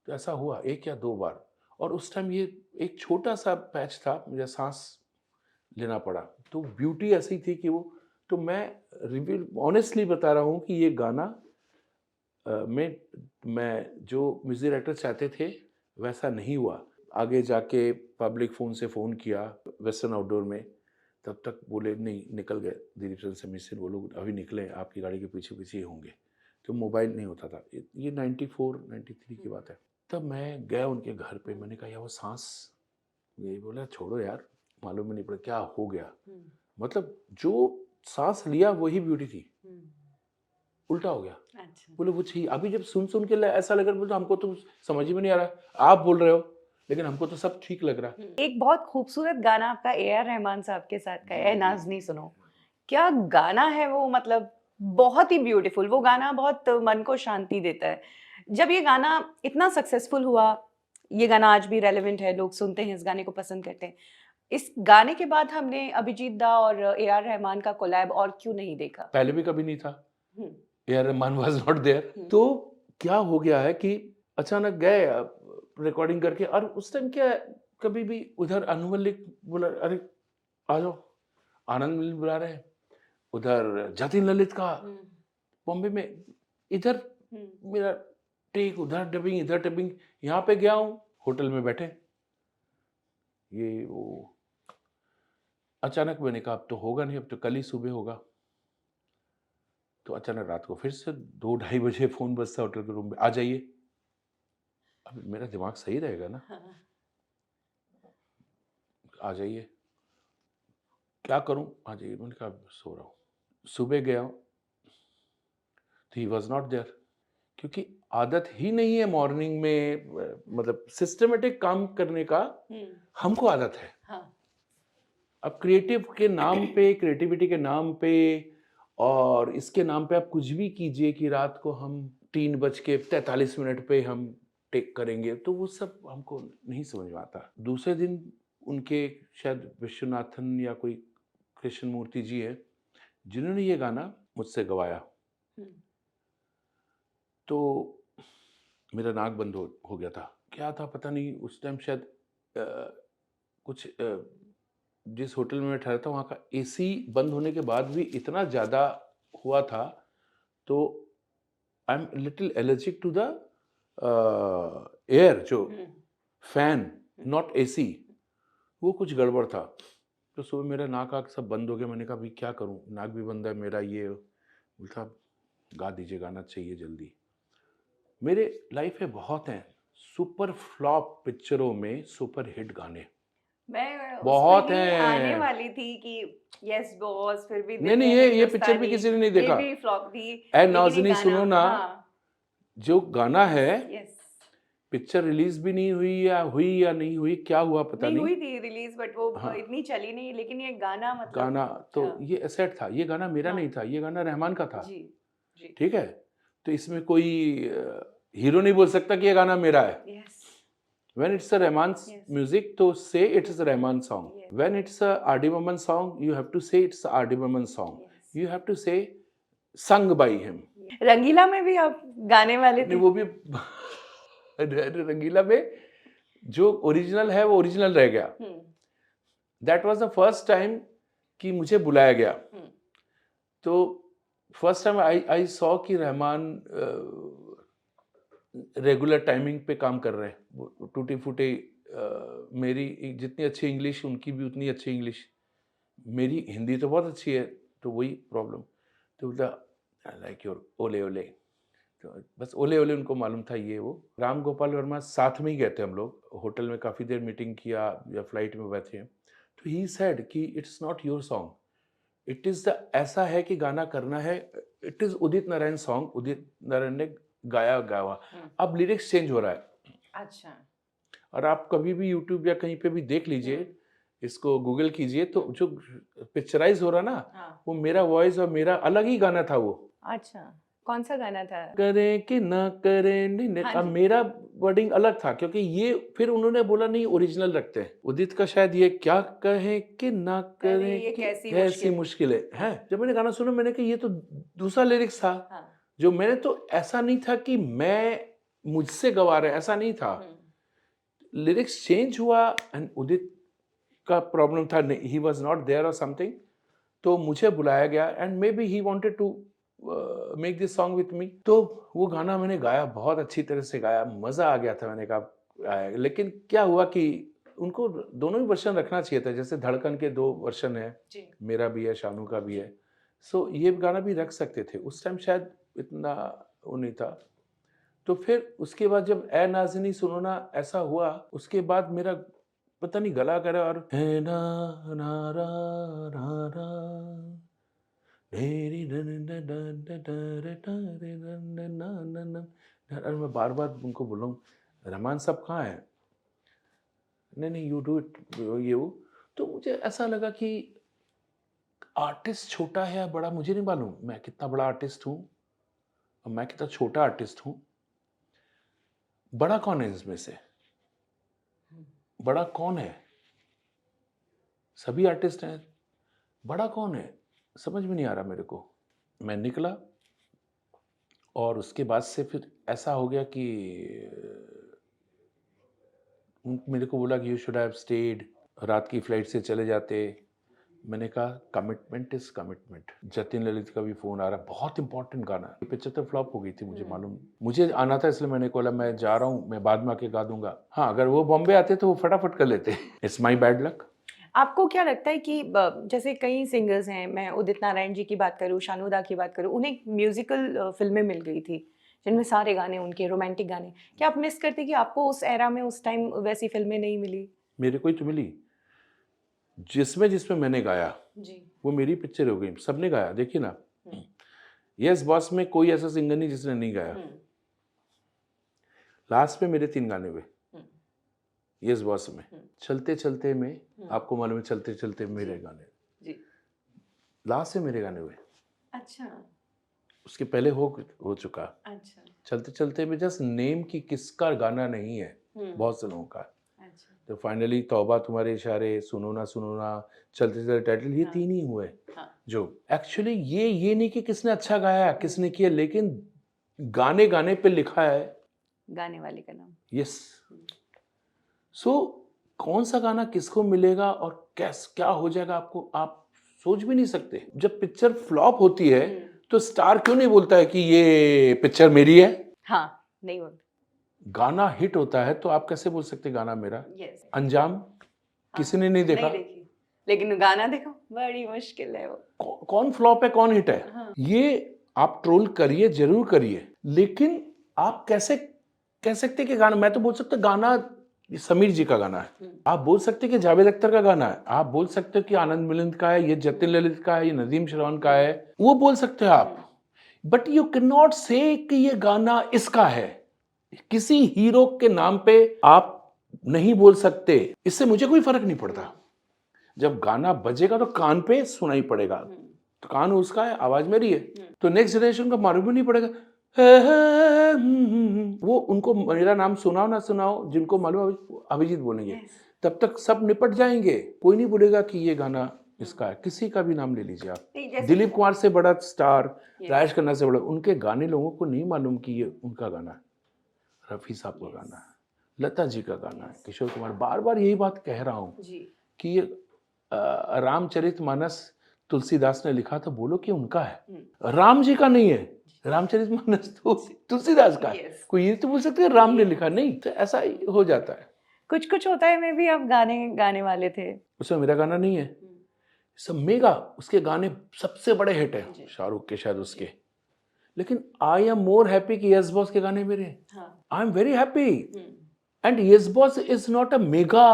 तो ऐसा हुआ एक या दो बार, और उस टाइम ये एक छोटा सा पैच था, मुझे सांस लेना पड़ा। तो ब्यूटी ऐसी थी कि वो, तो मैं रिव्यू ऑनेस्टली बता रहा हूँ कि ये गाना मैं जो म्यूजिक डायरेक्टर चाहते थे वैसा नहीं हुआ। आगे जाके पब्लिक फ़ोन से फ़ोन किया वेस्टर्न आउटडोर में, तब तक बोले नहीं निकल गए, दिलीप सेन, समीर सेन वो लोग अभी निकले, आपकी गाड़ी के पीछे पीछे ही होंगे। तो मोबाइल नहीं होता था, ये 94 93 की बात है। तब मैं गया उनके घर पे, मैंने कहा यार वो सांस, ये बोला छोड़ो यार, मालूम ही नहीं पड़ा क्या हो गया। मतलब जो सांस लिया वही ब्यूटी थी, उल्टा हो गया। अच्छा। बोले वो चाहिए। अभी जब सुन सुन के ऐसा लग रहा है, हमको तो समझ में नहीं आ रहा, आप बोल रहे हो लेकिन हमको तो सब ठीक लग रहा है। एक बहुत खूबसूरत गाना आपका ए आर रहमान साहब के साथ का है, ए नाज़नी सुनो। क्या गाना है वो, मतलब बहुत ही ब्यूटीफुल। वो गाना बहुत मन को शांति देता है। जब ये गाना इतना सक्सेसफुल हुआ, ये गाना आज भी रेलेवेंट है, लोग सुनते हैं, इस गाने को पसंद करते हैं। इस गाने के बाद हमने अभिजीत दा और ए आर रहमान का कोलैब और क्यों नहीं देखा? पहले भी कभी नहीं था, hmm, A R Rahman was not there. तो क्या हो गया है कि अचानक गए रिकॉर्डिंग करके, और उस टाइम क्या है, कभी भी उधर अनु मलिक बोला अरे आ जाओ, आनंद मलिक बुला रहे हैं, उधर जतिन ललित का बॉम्बे में, इधर मेरा टेक, उधर डबिंग, इधर डबिंग, यहाँ पे गया हूँ होटल में बैठे, ये वो। अचानक मैंने कहा अब तो होगा नहीं, अब तो कल ही सुबह होगा। तो अचानक रात को फिर से 2-2:30 बजे फ़ोन बजता है होटल के रूम में, आ जाइए। अब मेरा दिमाग सही रहेगा ना, हाँ, आ जाइए। क्या करूँ? आ जाइए। मैंने कहा सो रहा हूँ। सुबह गया तो ही वाज़ नॉट देयर, क्योंकि आदत ही नहीं है मॉर्निंग में मतलब सिस्टमैटिक काम करने का, हम्म, हमको आदत है। हाँ, अब क्रिएटिव के नाम पे, क्रिएटिविटी के नाम पे और इसके नाम पे आप कुछ भी कीजिए कि रात को हम 3:43 पे हम टेक करेंगे, तो वो सब हमको नहीं समझ में आता। दूसरे दिन उनके शायद विश्वनाथन या कोई कृष्ण मूर्ति जी है, जिन्होंने ये गाना मुझसे गवाया। हम्म, तो मेरा नाक बंद हो गया था। क्या था पता नहीं, उस टाइम शायद कुछ जिस होटल में मैं ठहरा था वहाँ का एसी बंद होने के बाद भी इतना ज़्यादा हुआ था, तो I am little allergic to the air, जो हम्म, फैन, नॉट एसी, वो कुछ गड़बड़ था। तो सुबह मेरा नाक आँख सब बंद हो गया। मैंने कहा अभी क्या करूँ, नाक भी बंद है मेरा, ये बोलता गा दीजिए, गाना चाहिए जल्दी। मेरे लाइफ में बहुत हैं सुपर फ्लॉप पिक्चरों में सुपर हिट गाने, मैं बहुत उसमें ही आने हैं। वाली थी कि यस बॉस, फिर भी नहीं दिल नहीं, है ये पिक्चर भी हिंदुस्तानी, किसी ने नहीं ये देखा। भी फ्लॉप थी। ए लेकिन ये नाज़नी गाना, सुनो ना, हाँ, जो गाना है, यस, पिक्चर रिलीज भी नहीं हुई या नहीं हुई, क्या हुआ पता नहीं नहीं। हुई थी रिलीज, बट वो हाँ, इतनी चली नहीं, लेकिन ये गाना मतलब, गाना तो हाँ, ये एसेट था, ये गाना मेरा हाँ, नहीं था, ये गाना रहमान का था। जी, जी, ठीक है, तो इसमें कोई हीरो नहीं बोल सकता कि ये गाना मेरा है। Yes, When it's a Rahman's Yes. music, तो say it's a Rahman song. Yes. When it's a R.D. Burman song, you have to say it's a R.D. Burman song. Yes. You have to say sung by him. रंगीला में भी आप गाने वाले नहीं थे? वो भी रंगीला में जो ओरिजिनल है वो ओरिजिनल रह गया। Hmm, that was the first time कि मुझे बुलाया गया। हम्म, तो फर्स्ट टाइम आई सॉ कि रहमान रेगुलर टाइमिंग पे काम कर रहे हैं। वो टूटी फूटी मेरी जितनी अच्छी इंग्लिश, उनकी भी उतनी अच्छी इंग्लिश। मेरी हिंदी तो बहुत अच्छी है, तो वही प्रॉब्लम। तो बोलता आई लाइक योर ओले ओले, तो बस ओले ओले उनको मालूम था ये वो। राम गोपाल वर्मा साथ में ही गए थे हम लोग, होटल में काफ़ी देर मीटिंग किया या फ्लाइट में बैठे हैं। तो ही सेड कि it's not your song, it is the, ऐसा है कि गाना करना है, it is Udit Narayan song, Udit Narayan ने गाया हुआ। अब लिरिक्स चेंज हो रहा है। अच्छा, और आप कभी भी यूट्यूब या कहीं पे भी देख लीजिए, इसको गूगल कीजिए, तो जो पिक्चराइज हो रहा ना, हाँ, वो मेरा वॉइस और मेरा अलग ही गाना था वो। अच्छा, कौन सा गाना था? करें कि ना करें, नहीं नहीं, हाँ अब जी, मेरा वर्डिंग अलग था, क्योंकि ये फिर उन्होंने बोला नहीं ओरिजिनल रखते हैं। उदित का शायद ये क्या कहें कि ना अरे करें ये कि कैसी कैसी मुश्किल, मुश्किल है। जब मैंने गाना सुना, मैंने कहा ये तो दूसरा लिरिक्स था। हाँ, जो मैंने, तो ऐसा नहीं था कि मैं मुझसे गवा रहे, ऐसा नहीं था। लिरिक्स चेंज हुआ एंड उदित का प्रॉब्लम था, ही वाज नॉट देयर और समथिंग। तो मुझे बुलाया गया and maybe he wanted to make this song with me. तो वो गाना मैंने गाया, बहुत अच्छी तरह से गाया, मज़ा आ गया था। मैंने कहा लेकिन क्या हुआ कि उनको दोनों ही वर्जन रखना चाहिए था। जैसे धड़कन के 2 वर्जन है, जी, मेरा भी है, शानू का भी है। सो ये गाना भी रख सकते थे। उस टाइम शायद इतना वो नहीं था। तो फिर उसके बाद जब ए नाज़नी सुनो ना ऐसा हुआ, उसके बाद मेरा पता नहीं गला करा, और है ना ना रा रा रा मेरी न न न न न न रे टा रे न न न न न। अरे मैं बार बार उनको बोल रहा हूँ, रहमान साहब कहाँ हैं? नहीं नहीं, यू डू इट, ये वो। तो मुझे ऐसा लगा कि आर्टिस्ट छोटा है या बड़ा मुझे नहीं मालूम, मैं कितना बड़ा आर्टिस्ट हूँ और मैं कितना छोटा आर्टिस्ट हूँ। बड़ा कौन है इसमें से? बड़ा कौन है? सभी आर्टिस्ट हैं, बड़ा कौन है? समझ में नहीं आ रहा मेरे को। मैं निकला और उसके बाद से फिर ऐसा हो गया कि मेरे को बोला कि यू शुड हैव स्टेड, रात की फ्लाइट से चले जाते। मैंने कहा commitment is commitment. Jatin Lalit का भी फोन आ रहा, बहुत इंपॉर्टेंट गाना। 75 फ्लॉप हो गई थी, मुझे मालूम, मुझे आना था, इसलिए मैंने बोला मैं जा रहा हूँ, मैं बाद में आके गा दूंगा। हाँ, अगर वो बॉम्बे आते तो वो फटाफट कर लेते। It's my bad luck. आपको क्या लगता है कि जैसे कई सिंगर्स हैं, मैं उदित नारायण जी की बात करूँ, शानू दा की बात करूँ, उन्हें म्यूजिकल फिल्में मिल गई थी जिनमें सारे गाने उनके रोमांटिक गाने, क्या आप मिस करते कि आपको उस एरा में उस टाइम वैसी फिल्में नहीं मिली? मेरे को ही तो मिली। जिसमें जिसमें मैंने गाया जी। वो मेरी पिक्चर हो गई, सबने गाया। देखिए ना, यस बॉस में कोई ऐसा सिंगर नहीं जिसने नहीं गाया। लास्ट में मेरे 3 गाने हुए यस बॉस में। चलते चलते में, आपको मालूम है, चलते चलते मेरे गाने जी। लास्ट में मेरे गाने हुए। अच्छा। उसके पहले हो चुका। अच्छा। चलते चलते में जस्ट नेम की किसका गाना नहीं है, बहुत से लोगों का। अच्छा। तो फाइनली तौबा तुम्हारे इशारे, सुनो ना, चलते चलते टाइटल, ये 3 ही हुए। जो एक्चुअली ये नहीं कि किसने अच्छा गाया, किसने किया, लेकिन गाने गाने पे लिखा है गाने वाले का नाम। यस। सो कौन सा गाना किसको मिलेगा और क्या हो जाएगा, आपको आप सोच भी नहीं सकते। जब पिक्चर फ्लॉप होती है तो स्टार क्यों नहीं बोलता है कि ये पिक्चर मेरी है? हाँ, नहीं बोलता। गाना हिट होता है तो आप कैसे बोल सकते गाना मेरा? यस। अंजाम किसी ने नहीं देखा, नहीं देखी, लेकिन गाना देखो, बड़ी मुश्किल है वो। कौन फ्लॉप है कौन हिट है? हाँ। ये आप ट्रोल करिए, जरूर करिए, लेकिन आप कैसे कह सकते कि गाना, मैं तो बोल सकता गाना ये समीर जी का गाना है, आप बोल सकते कि जावेद अख्तर का गाना है, आप बोल सकते हो कि आनंद मिलिंद का है, ये जतिन ललित का है, ये नदीम श्रवण का है, वो बोल सकते हो आप। बट यू कैन नॉट से कि ये गाना इसका है। किसी हीरो के नाम पे आप नहीं बोल सकते, इससे मुझे कोई फर्क नहीं पड़ता। जब गाना बजेगा तो कान पे सुनाई पड़ेगा, तो कान उसका है, आवाज मेरी है, तो नेक्स्ट जनरेशन को मालूम भी नहीं पड़ेगा। वो उनको मेरा नाम सुनाओ ना सुनाओ, जिनको मालूम अभिजीत बोलेंगे, तब तक सब निपट जाएंगे। कोई नहीं बोलेगा कि ये गाना इसका है। किसी का भी नाम ले लीजिए आप, दिलीप कुमार से बड़ा स्टार, राजेश खन्ना से बड़ा, उनके गाने लोगों को नहीं मालूम कि ये उनका गाना है। रफी साहब का गाना है, लता जी का गाना है, किशोर कुमार। बार बार यही बात कह रहा हूँ कि ये रामचरितमानस तुलसीदास ने लिखा, तो बोलो कि उनका है, राम जी का नहीं है। रामचरितमानस तो तुलसीदास का है। कोई ये तो बोल सकते हैं राम ने लिखा, नहीं। तो ऐसा ही हो जाता है। कुछ कुछ होता है में भी आप गाने वाले थे, उसमें मेरा गाना नहीं है, सब मेगा, उसके गाने सबसे बड़े हिट है शाहरुख के, शायद उसके। लेकिन आई एम मोर हैप्पी कि यस बॉस के गाने मेरे, I am very happy. And yes boss is not a mega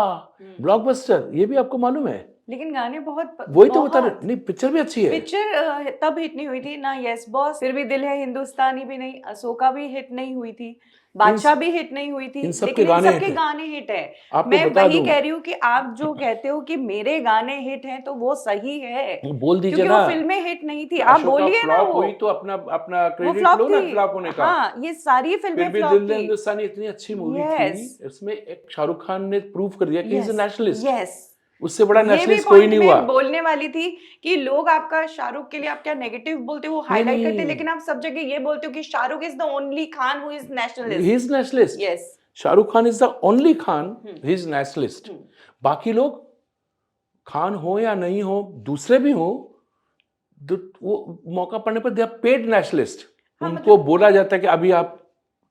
blockbuster, ये भी आपको मालूम है, लेकिन गाने बहुत वही तो बता रहे। नहीं, पिक्चर भी अच्छी है। पिक्चर तब हिट नहीं हुई थी ना, यस बॉस, फिर भी दिल है हिंदुस्तानी भी नहीं, अशोका भी हिट नहीं हुई थी, बादशाह भी हिट नहीं हुई थी, लेकिन इन सबके गाने हिट है। मैं वही कह रही हूँ कि आप जो कहते हो कि मेरे गाने हिट हैं, तो वो सही है, बोल दीजिए क्योंकि ना, वो फिल्में हिट नहीं थी। आप बोलिए ना, वो हुई तो अपना क्रेडिट लो ना फ्लॉप होने का। हाँ, ये सारी फिल्में फ्लॉप थी। दिल है हिंदुस्तानी इतनी अच्छी मूवी थी, इसमें एक शाहरुख खान ने प्रूव कर दिया कि he is a nationalist. Yes, उससे बड़ा नेशनलिस्ट कोई नहीं हुआ। बोलने वाली थी कि लोग आपका शाहरुख के लिए आप क्या नेगेटिव बोलते हो, हाईलाइट करते, लेकिन आप सब जगह ये बोलते हो कि Shahrukh is the only Khan who is nationalist. He is nationalist. Yes, Shahrukh Khan is the only Khan, he is nationalist. बाकी लोग खान हो या नहीं हो, दूसरे भी हो, वो मौका पड़ने पर दे आर पेड नेशनलिस्ट। उनको बोला जाता है कि अभी आप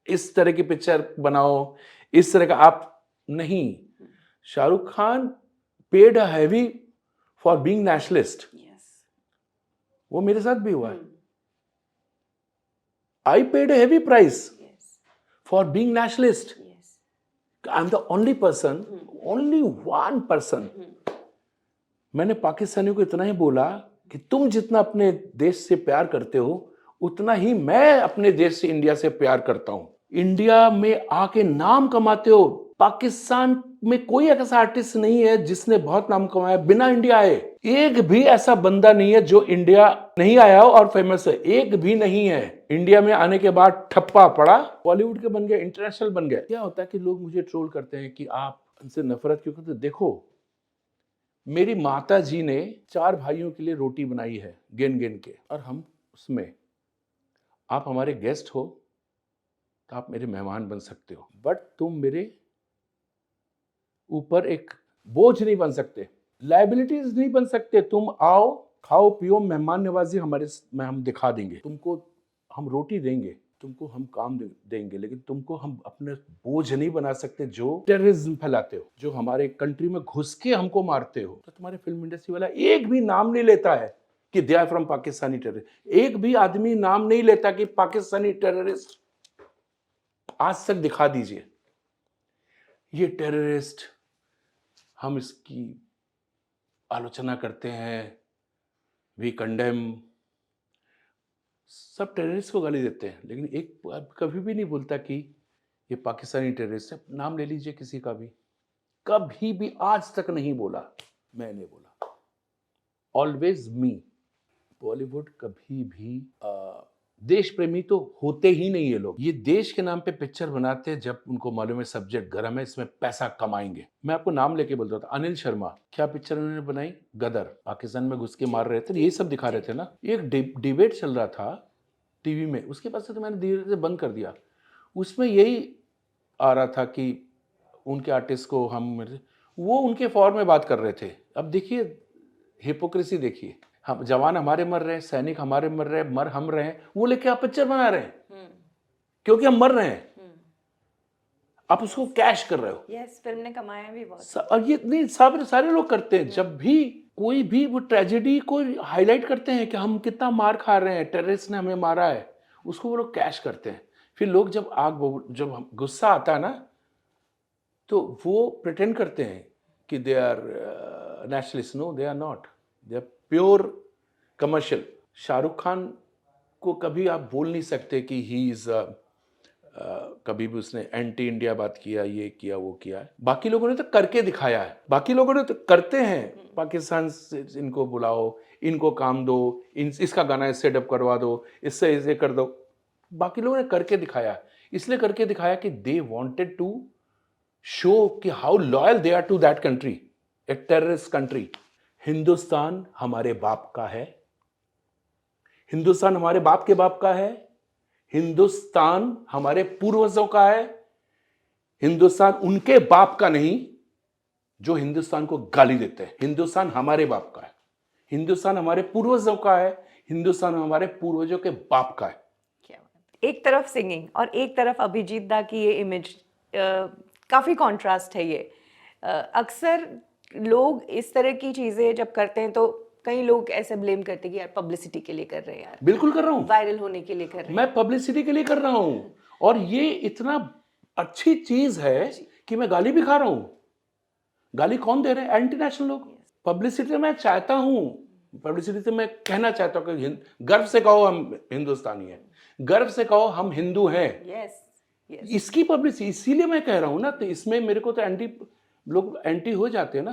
इस तरह की पिक्चर बनाओ, इस तरह का आप नहीं। Shahrukh Khan paid a heavy for being nationalist. Yes. वो मेरे साथ भी हुआ है। I paid a heavy price for being nationalist. Yes. I'm the only person, only one person. मैंने पाकिस्तानियों को इतना ही बोला कि तुम जितना अपने देश से प्यार करते हो, उतना ही मैं अपने देश से, इंडिया से प्यार करता हूं। इंडिया में आके नाम कमाते हो। पाकिस्तान में कोई ऐसा आर्टिस्ट नहीं है जिसने बहुत नाम कमाया बिना इंडिया आए। एक भी ऐसा बंदा नहीं है जो इंडिया नहीं आया हो और फेमस है, एक भी नहीं है। इंडिया में आने के बाद ठप्पा पड़ा, बॉलीवुड के बन गया, इंटरनेशनल बन गया। क्या होता है कि लोग मुझे ट्रोल करते हैं कि आप उनसे नफरत क्यों करते। देखो, मेरी माता जी ने 4 भाइयों के लिए रोटी बनाई है गिन गिन के, और हम उसमें, आप हमारे गेस्ट हो तो आप मेरे मेहमान बन सकते हो, बट तुम मेरे ऊपर एक बोझ नहीं बन सकते, लाइबिलिटीज नहीं बन सकते। तुम आओ, खाओ पियो, मेहमान नवाजी हमारे में हम दिखा देंगे तुमको, हम रोटी देंगे, तुमको हम काम देंगे, लेकिन तुमको हम अपने बोझ नहीं बना सकते जो टेररिज्म फैलाते हो, जो हमारे कंट्री में घुस के हमको मारते हो। तो तुम्हारे फिल्म इंडस्ट्री वाला एक भी नाम नहीं लेता है कि they are from Pakistani terrorist. एक भी आदमी नाम नहीं लेता कि पाकिस्तानी टेररिस्ट। आज तक दिखा दीजिए ये टेररिस्ट। हम इसकी आलोचना करते हैं, वी कंडेम, सब टेररिस्ट को गाली देते हैं, लेकिन एक कभी भी नहीं बोलता कि ये पाकिस्तानी टेररिस्ट है। नाम ले लीजिए किसी का भी, कभी भी आज तक नहीं बोला, मैंने बोला। ऑलवेज मी। बॉलीवुड कभी भी देश प्रेमी तो होते ही नहीं है लोग। ये देश के नाम पे पिक्चर बनाते हैं जब उनको मालूम है सब्जेक्ट गर्म है, इसमें पैसा कमाएंगे। मैं आपको नाम लेके बोलता था, अनिल शर्मा, क्या पिक्चर उन्होंने बनाई? गदर। पाकिस्तान में घुस के मार रहे थे, ये सब दिखा रहे थे ना। एक डिबेट चल रहा था टीवी में, उसके बाद से तो मैंने धीरे धीरे बंद कर दिया। उसमें यही आ रहा था कि उनके आर्टिस्ट को वो उनके फॉर्म में बात कर रहे थे। अब देखिए हिपोक्रेसी देखिए, हम जवान हमारे मर रहे हैं, सैनिक हमारे मर रहे हैं, हम रहे हैं, वो लेके आप पिक्चर बना रहे हैं क्योंकि हम मर रहे हैं। आप उसको कैश कर रहे हो। यस, फिल्म ने कमाया भी बहुत। और ये नहीं सारे लोग करते हैं। जब भी कोई भी वो ट्रेजेडी को हाईलाइट करते हैं कि हम कितना मार खा रहे हैं, टेररिस्ट ने हमें मारा है, उसको वो लोग कैश करते हैं। फिर लोग जब गुस्सा आता है ना, तो वो प्रिटेंड करते हैं कि they are nationalist. No, they are not, they are pure commercial. Shahrukh Khan को कभी आप बोल नहीं सकते कि ही इज कभी भी उसने एंटी इंडिया बात किया, ये किया, वो किया है। बाकी लोगों ने तो करके दिखाया है, बाकी लोगों ने तो करते हैं। पाकिस्तान से इनको बुलाओ, इनको काम दो, इसका गाना इससे डब करवा दो, इससे इसे कर दो। बाकी लोगों ने करके दिखाया, इसलिए करके दिखाया कि दे वांटेड टू शो कि how loyal they are to that country, a terrorist country. Hindustan हमारे बाप का है, हिंदुस्तान हमारे बाप के बाप का है, हिंदुस्तान हमारे पूर्वजों का है। हिंदुस्तान उनके बाप का नहीं जो हिंदुस्तान को गाली देते हैं। हिंदुस्तान हमारे बाप का है, हिंदुस्तान हमारे पूर्वजों का है, हिंदुस्तान हमारे पूर्वजों के बाप का है। एक तरफ सिंगिंग और एक तरफ अभिजीत दा की ये इमेज, काफी कंट्रास्ट है ये। अक्सर लोग इस तरह की चीजें जब करते हैं तो कई लोग ऐसे ब्लेम करते हैं कि यार पब्लिसिटी के लिए कर रहे हैं, यार बिल्कुल कर रहा हूं, वायरल होने के लिए कर रहे हैं। मैं पब्लिसिटी के लिए कर रहा हूं, और ये इतना अच्छी चीज है कि मैं गाली भी खा रहा हूं। गाली कौन दे रहे हैं? एंटी नेशनल लोग। पब्लिसिटी मैं चाहता हूं, पब्लिसिटी से मैं कहना चाहता हूं कि गर्व से कहो हम हिंदुस्तानी हैं, गर्व से कहो हम हिंदू हैं। यस, इसकी पब्लिसिटी, इसीलिए मैं कह रहा हूं ना। तो इसमें मेरे को तो लोग एंटी हो जाते हैं ना।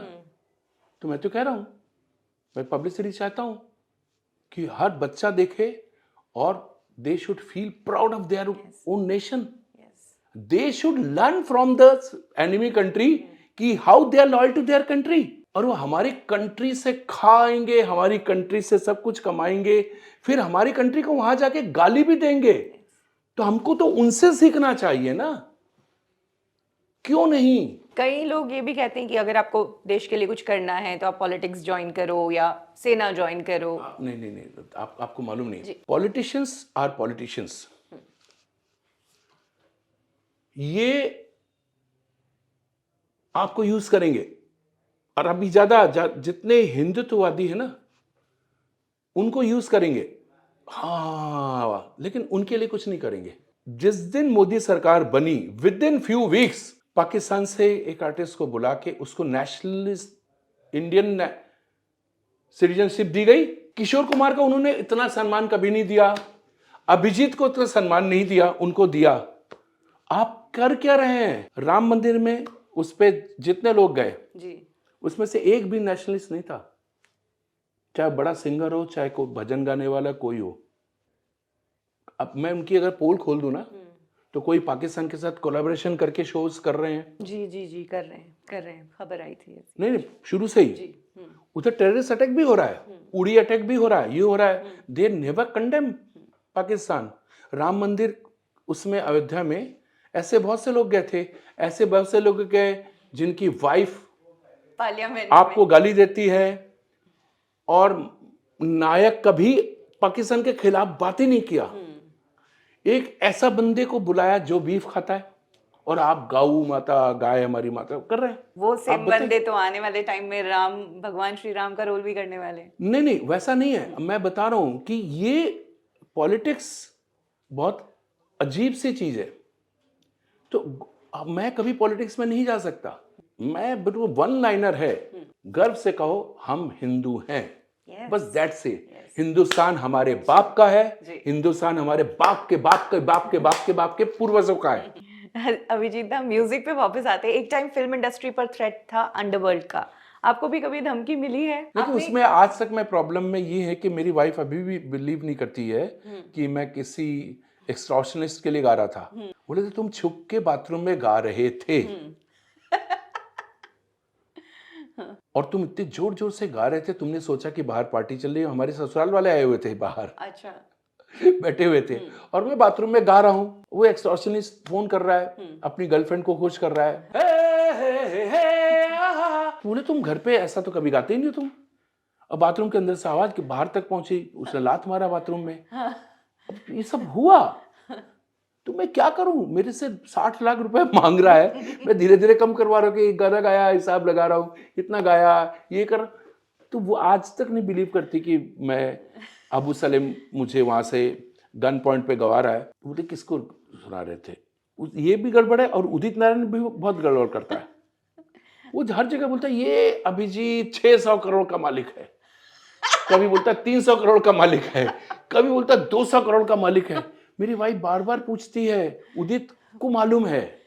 तो मैं तो कह रहा हूं, मैं पब्लिसिटी चाहता हूं कि हर बच्चा देखे और they should feel proud of their own nation. They should learn from the enemy country कि how they are loyal to their country. और वो हमारी कंट्री से खाएंगे, हमारी कंट्री से सब कुछ कमाएंगे, फिर हमारी कंट्री को वहां जाके गाली भी देंगे। तो हमको तो उनसे सीखना चाहिए ना, क्यों नहीं? कई लोग ये भी कहते हैं कि अगर आपको देश के लिए कुछ करना है तो आप पॉलिटिक्स ज्वाइन करो या सेना ज्वाइन करो। नहीं, आपको मालूम नहीं, पॉलिटिशियंस आर पॉलिटिशियंस। ये आपको यूज करेंगे, और अभी जितने हिंदुत्ववादी है ना, उनको यूज करेंगे, हाँ, लेकिन उनके लिए कुछ नहीं करेंगे। जिस दिन मोदी सरकार बनी, with in few weeks Pakistan से एक आर्टिस्ट को बुला के उसको नेशनलिस्ट इंडियन सिटीजनशिप दी गई। किशोर कुमार को उन्होंने इतना सम्मान कभी नहीं दिया, अभिजीत को इतना सम्मान नहीं दिया, उनको दिया। आप कर क्या रहे हैं? राम मंदिर में उस पे जितने लोग गए जी, उसमें से एक भी नेशनलिस्ट नहीं था, चाहे बड़ा सिंगर हो, चाहे कोई भजन गाने वाला कोई हो। अब मैं उनकी अगर पोल खोल दूं ना, तो कोई पाकिस्तान के साथ कोलैबोरेशन करके शोज कर रहे हैं। जी, कर रहे हैं, खबर आई थी। नहीं, शुरू से ही उधर टेररिस्ट अटैक भी हो रहा है, उड़ी अटैक भी हो रहा है, ये हो रहा है। They never condemn Pakistan. Ram मंदिर उसमें अयोध्या में ऐसे बहुत से लोग गए थे, ऐसे बहुत से लोग गए जिनकी वाइफ पार्लियामेंट आपको गाली देती है, और नायक कभी पाकिस्तान के खिलाफ बात ही नहीं किया। एक ऐसा बंदे को बुलाया जो बीफ खाता है, और आप गौ माता, गाय हमारी माता कर रहे हैं। वो आप सेम बताइए। बंदे तो आने वाले टाइम में राम, भगवान श्री राम का रोल भी करने वाले हैं। नहीं नहीं, वैसा नहीं है। मैं बता रहा हूं कि ये पॉलिटिक्स बहुत अजीब सी चीज है। तो अब मैं कभी पॉलिटिक्स में नहीं जा सकता। मैं बिल्कुल वन लाइनर है, गर्व से कहो हम हिंदू हैं। Yes. बस दैट्स इट। Yes. हिंदुस्तान हमारे बाप का है, जी। हिंदुस्तान हमारे बाप के बाप के बाप के बाप के बाप के पूर्वजों का है। अभिजीत दा, म्यूजिक पे वापस आते हैं। एक टाइम फिल्म इंडस्ट्री पर थ्रेट था अंडरवर्ल्ड का, आपको भी कभी धमकी मिली है? देखिए, उसमें आज तक मैं प्रॉब्लम में ये है कि मेरी वाइफ अभी भी बिलीव नहीं करती है कि मैं किसी एक्सटॉर्शनिस्ट के लिए गा रहा था। बोले थे तुम छुप के बाथरूम में गा रहे थे और तुम इतने जोर जोर से गा रहे थे, तुमने सोचा कि बाहर पार्टी चल रही है, हमारे ससुराल वाले आए हुए थे बाहर। अच्छा। बैठे हुए थे और मैं बाथरूम में गा रहा हूँ, वो एक्सटॉर्शनिस्ट फोन कर रहा है, अपनी गर्लफ्रेंड को खुश कर रहा है, बोले तुम घर पे ऐसा तो कभी गाते ही नहीं हो तुम। अब बाथरूम के अंदर से आवाज कि बाहर तक पहुंची, उसने लात मारा बाथरूम में। अब ये सब हुआ तो मैं क्या करूं? मेरे से 60 लाख रुपए मांग रहा है, मैं धीरे धीरे कम करवा रहा हूँ कि गाना गाया, हिसाब लगा रहा हूँ, इतना गाया, ये कर। तो वो आज तक नहीं बिलीव करती कि मैं, अबू सलेम मुझे वहां से गन पॉइंट पे गवा रहा है। बोले किसको सुना रहे थे? ये भी गड़बड़ है और उदित नारायण भी बहुत गड़बड़ करता है। वो हर जगह बोलता है ये अभिजीत 600 करोड़ का मालिक है, कभी बोलता है 300 करोड़ का मालिक है, कभी बोलता है 200 करोड़ का मालिक है। मेरी वाइफ बार बार पूछती है, उदित को मालूम है,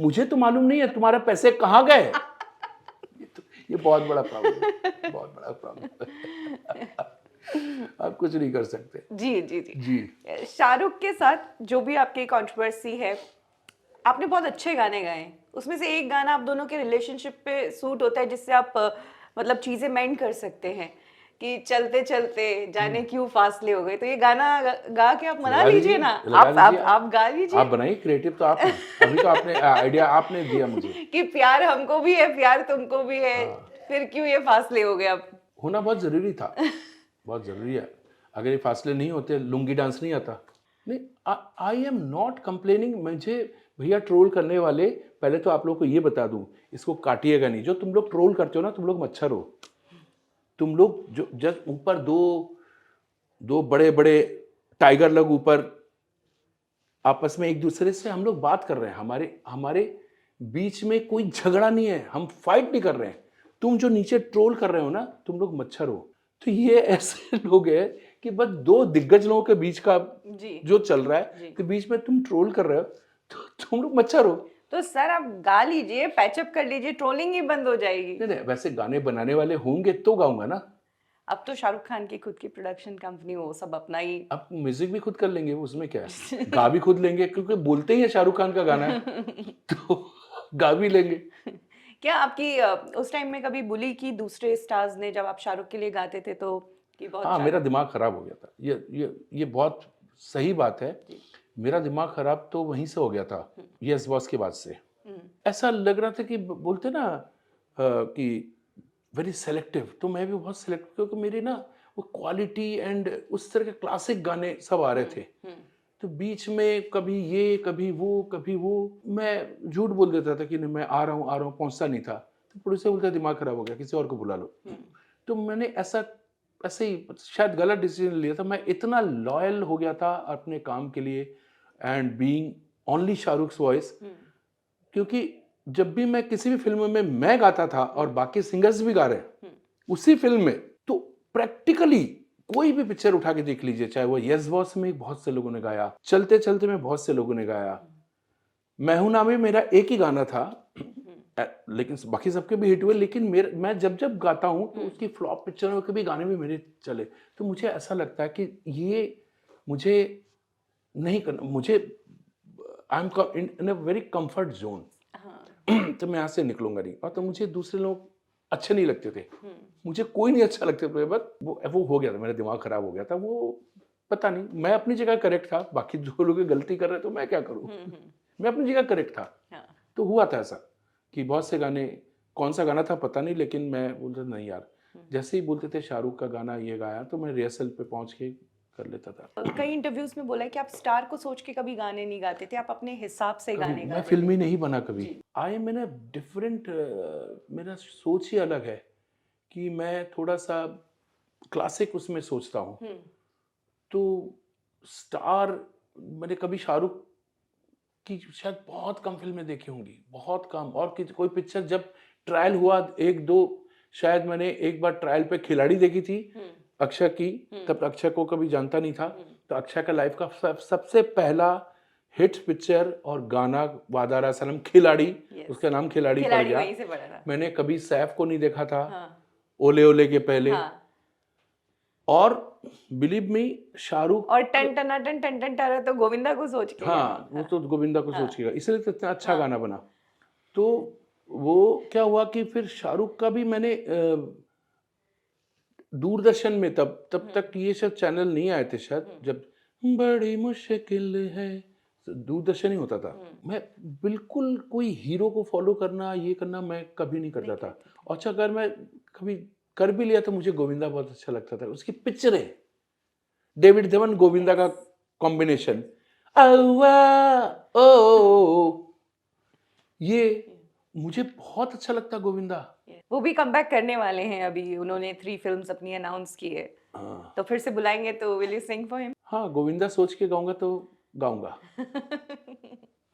मुझे तो मालूम नहीं है तुम्हारे पैसे कहाँ गए। ये बहुत बड़ा प्रॉब्लम है, बहुत बड़ा प्रॉब्लम। आप कुछ नहीं कर सकते। जी जी जी जी। शाहरुख के साथ जो भी आपकी कंट्रोवर्सी है, आपने बहुत अच्छे गाने गाए हैं, उसमें से एक गाना आप दोनों के रिलेशनशिप पे सूट होता है, जिससे आप मतलब चीजें मेंड कर सकते हैं कि चलते चलते जाने क्यों फासले हो गए। तो ये गाना गा के आप मना लीजिए ना, आप गा लीजिए। आप बनाइए, क्रिएटिव तो आप हैं। अभी तो आपने आइडिया आपने दिया मुझे कि प्यार हमको भी है, प्यार तुमको भी है, फिर क्यों ये फासले हो गए। अब होना बहुत जरूरी था, बहुत जरूरी है। अगर ये फासले नहीं होते, लुंगी डांस नहीं आता। नहीं, आई एम नॉट कंप्लेनिंग। मुझे भैया ट्रोल करने वाले, पहले तो आप लोगों को ये बता दूं, इसको काटिएगा नहीं। जो तुम लोग ट्रोल करते हो ना, तुम लोग मच्छर हो। तुम लोग जो जब ऊपर दो बड़े बड़े टाइगर लोग ऊपर आपस में एक दूसरे से हम लोग बात कर रहे हैं, हमारे बीच में कोई झगड़ा नहीं है, हम फाइट नहीं कर रहे हैं। तुम जो नीचे ट्रोल कर रहे हो ना, तुम लोग मच्छर हो। तो ये ऐसे लोग हैं कि बस दो दिग्गज लोगों के बीच का जो चल रहा है के बीच में तुम ट्रोल कर रहे हो, तो तुम लोग मच्छर हो। तो सर आप गा लीजिए, पैचअप कर लीजिए, ट्रोलिंग ही बंद हो जाएगी। नहीं, वैसे गाने बनाने वाले होंगे तो गाऊंगा ना। अब तो शाहरुख खान की खुद की प्रोडक्शन कंपनी हो, सब अपना ही। अब म्यूजिक भी खुद कर लेंगे, उसमें क्या है। गा भी खुद लेंगे, क्योंकि बोलते ही है शाहरुख खान का गाना है तो गा भी लेंगे। क्या आपकी उस टाइम में कभी बुली की दूसरे स्टार्स ने, जब आप शाहरुख के लिए गाते थे तो कि बहुत हाँ, मेरा दिमाग खराब हो गया था। ये बहुत सही बात है। मेरा दिमाग खराब तो वहीं से हो गया था, यस बॉस के बाद से। ऐसा लग रहा था कि बोलते ना कि वेरी सेलेक्टिव, तो मैं भी बहुत सेलेक्टिव, क्योंकि मेरे ना वो क्वालिटी एंड उस तरह के क्लासिक गाने सब आ रहे थे। तो बीच में कभी ये कभी वो मैं झूठ बोल देता था कि नहीं मैं आ रहा हूँ, पहुंचता नहीं था। तो प्रोड्यूसर बोलता दिमाग खराब हो गया, किसी और को बुला लो। तो मैंने ऐसे ही शायद गलत डिसीजन लिया था। मैं इतना लॉयल हो गया था अपने काम के लिए एंड बीइंग ओनली शाहरुख्स वॉइस, क्योंकि जब भी मैं किसी भी फिल्म में मैं गाता था और बाकी सिंगर्स भी गा रहे हैं उसी फिल्म में, तो प्रैक्टिकली कोई भी पिक्चर उठा के देख लीजिए, चाहे वो यस बॉस में बहुत से लोगों ने गाया, चलते चलते में बहुत से लोगों ने गाया, मैं हूं ना में मेरा एक ही गाना था, लेकिन बाकी सबके भी हिट हुए। लेकिन मैं जब गाता हूं तो उसकी फ्लॉप पिक्चरों के भी गाने भी मेरे चले। तो मुझे ऐसा लगता है कि ये मुझे नहीं करना, मुझे I am in a very comfort zone. तो मैं यहाँ से निकलूंगा नहीं। और तो मुझे दूसरे लोग अच्छे नहीं लगते थे, मुझे कोई नहीं अच्छा लगते थे। बस वो हो गया था, मेरा दिमाग खराब हो गया था। वो पता नहीं, मैं अपनी जगह करेक्ट था, बाकी जो लोग गलती कर रहे तो मैं क्या करूँ। मैं अपनी जगह करेक्ट था। तो हुआ था ऐसा कि बहुत से गाने, कौन सा गाना था पता नहीं, लेकिन मैं बोलता नहीं यार, जैसे ही बोलते थे शाहरुख का गाना ये गाया, तो मैं रिहर्सल पे पहुंच के कर लेता था। कई इंटरव्यूज में बोला है कि आप स्टार को सोच के कभी गाने नहीं गाते थे, आप अपने हिसाब से गाने कभी मैं गाते फिल्मी थे। नहीं बना कभी। जी। I am in a different, मेरा सोच ही अलग है कि मैं थोड़ा सा क्लासिक उसमें सोचता हूँ। तो स्टार मैंने कभी शाहरुख की शायद बहुत कम फिल्में देखी होंगी, बहुत कम। और कोई पिक्चर जब ट्रायल हुआ एक दो, शायद मैंने एक बार ट्रायल पे खिलाड़ी देखी थी अक्षय की, तब अक्षय को कभी जानता नहीं था। तो अक्षय का लाइफ का सबसे पहला हिट पिक्चर और गाना वादारा सनम खिलाड़ी, Yes. उसका नाम खिलाड़ी पड़ खिलाड़ी गया। वहीं से पढ़ा था। मैंने कभी सैफ को नहीं देखा था, हाँ। ओले ओले के पहले। हाँ। और बिलीव मी शाहरुख, और टन टन टन तो गोविंदा को सोच के हाँ गाया। वो तो गोविंदा को हाँ। सोच के, इसलिए तो इतना अच्छा हाँ। गाना बना। तो वो क्या हुआ कि फिर शाहरुख का भी मैंने दूरदर्शन में तब तक ये सब चैनल नहीं आए थे शायद, जब बड़ी मुश्किल है दूरदर्शन ही होता था। मैं बिल्कुल कोई हीरो को फॉलो करना ये करना मैं कभी नहीं करता था। और अच्छा अगर मैं कभी कर भी लिया तो मुझे गोविंदा बहुत अच्छा लगता था। उसकी पिक्चरें, डेविड धवन गोविंदा का कॉम्बिनेशन, ओ ये मुझे बहुत अच्छा लगता गोविंदा। वो भी कमबैक करने वाले हैं, अभी उन्होंने 3 फिल्म्स अपनी अनाउंस की है। हाँ तो फिर से बुलाएंगे तो will you sing for him? हाँ, गोविंदा सोच के गाऊंगा तो गाऊंगा।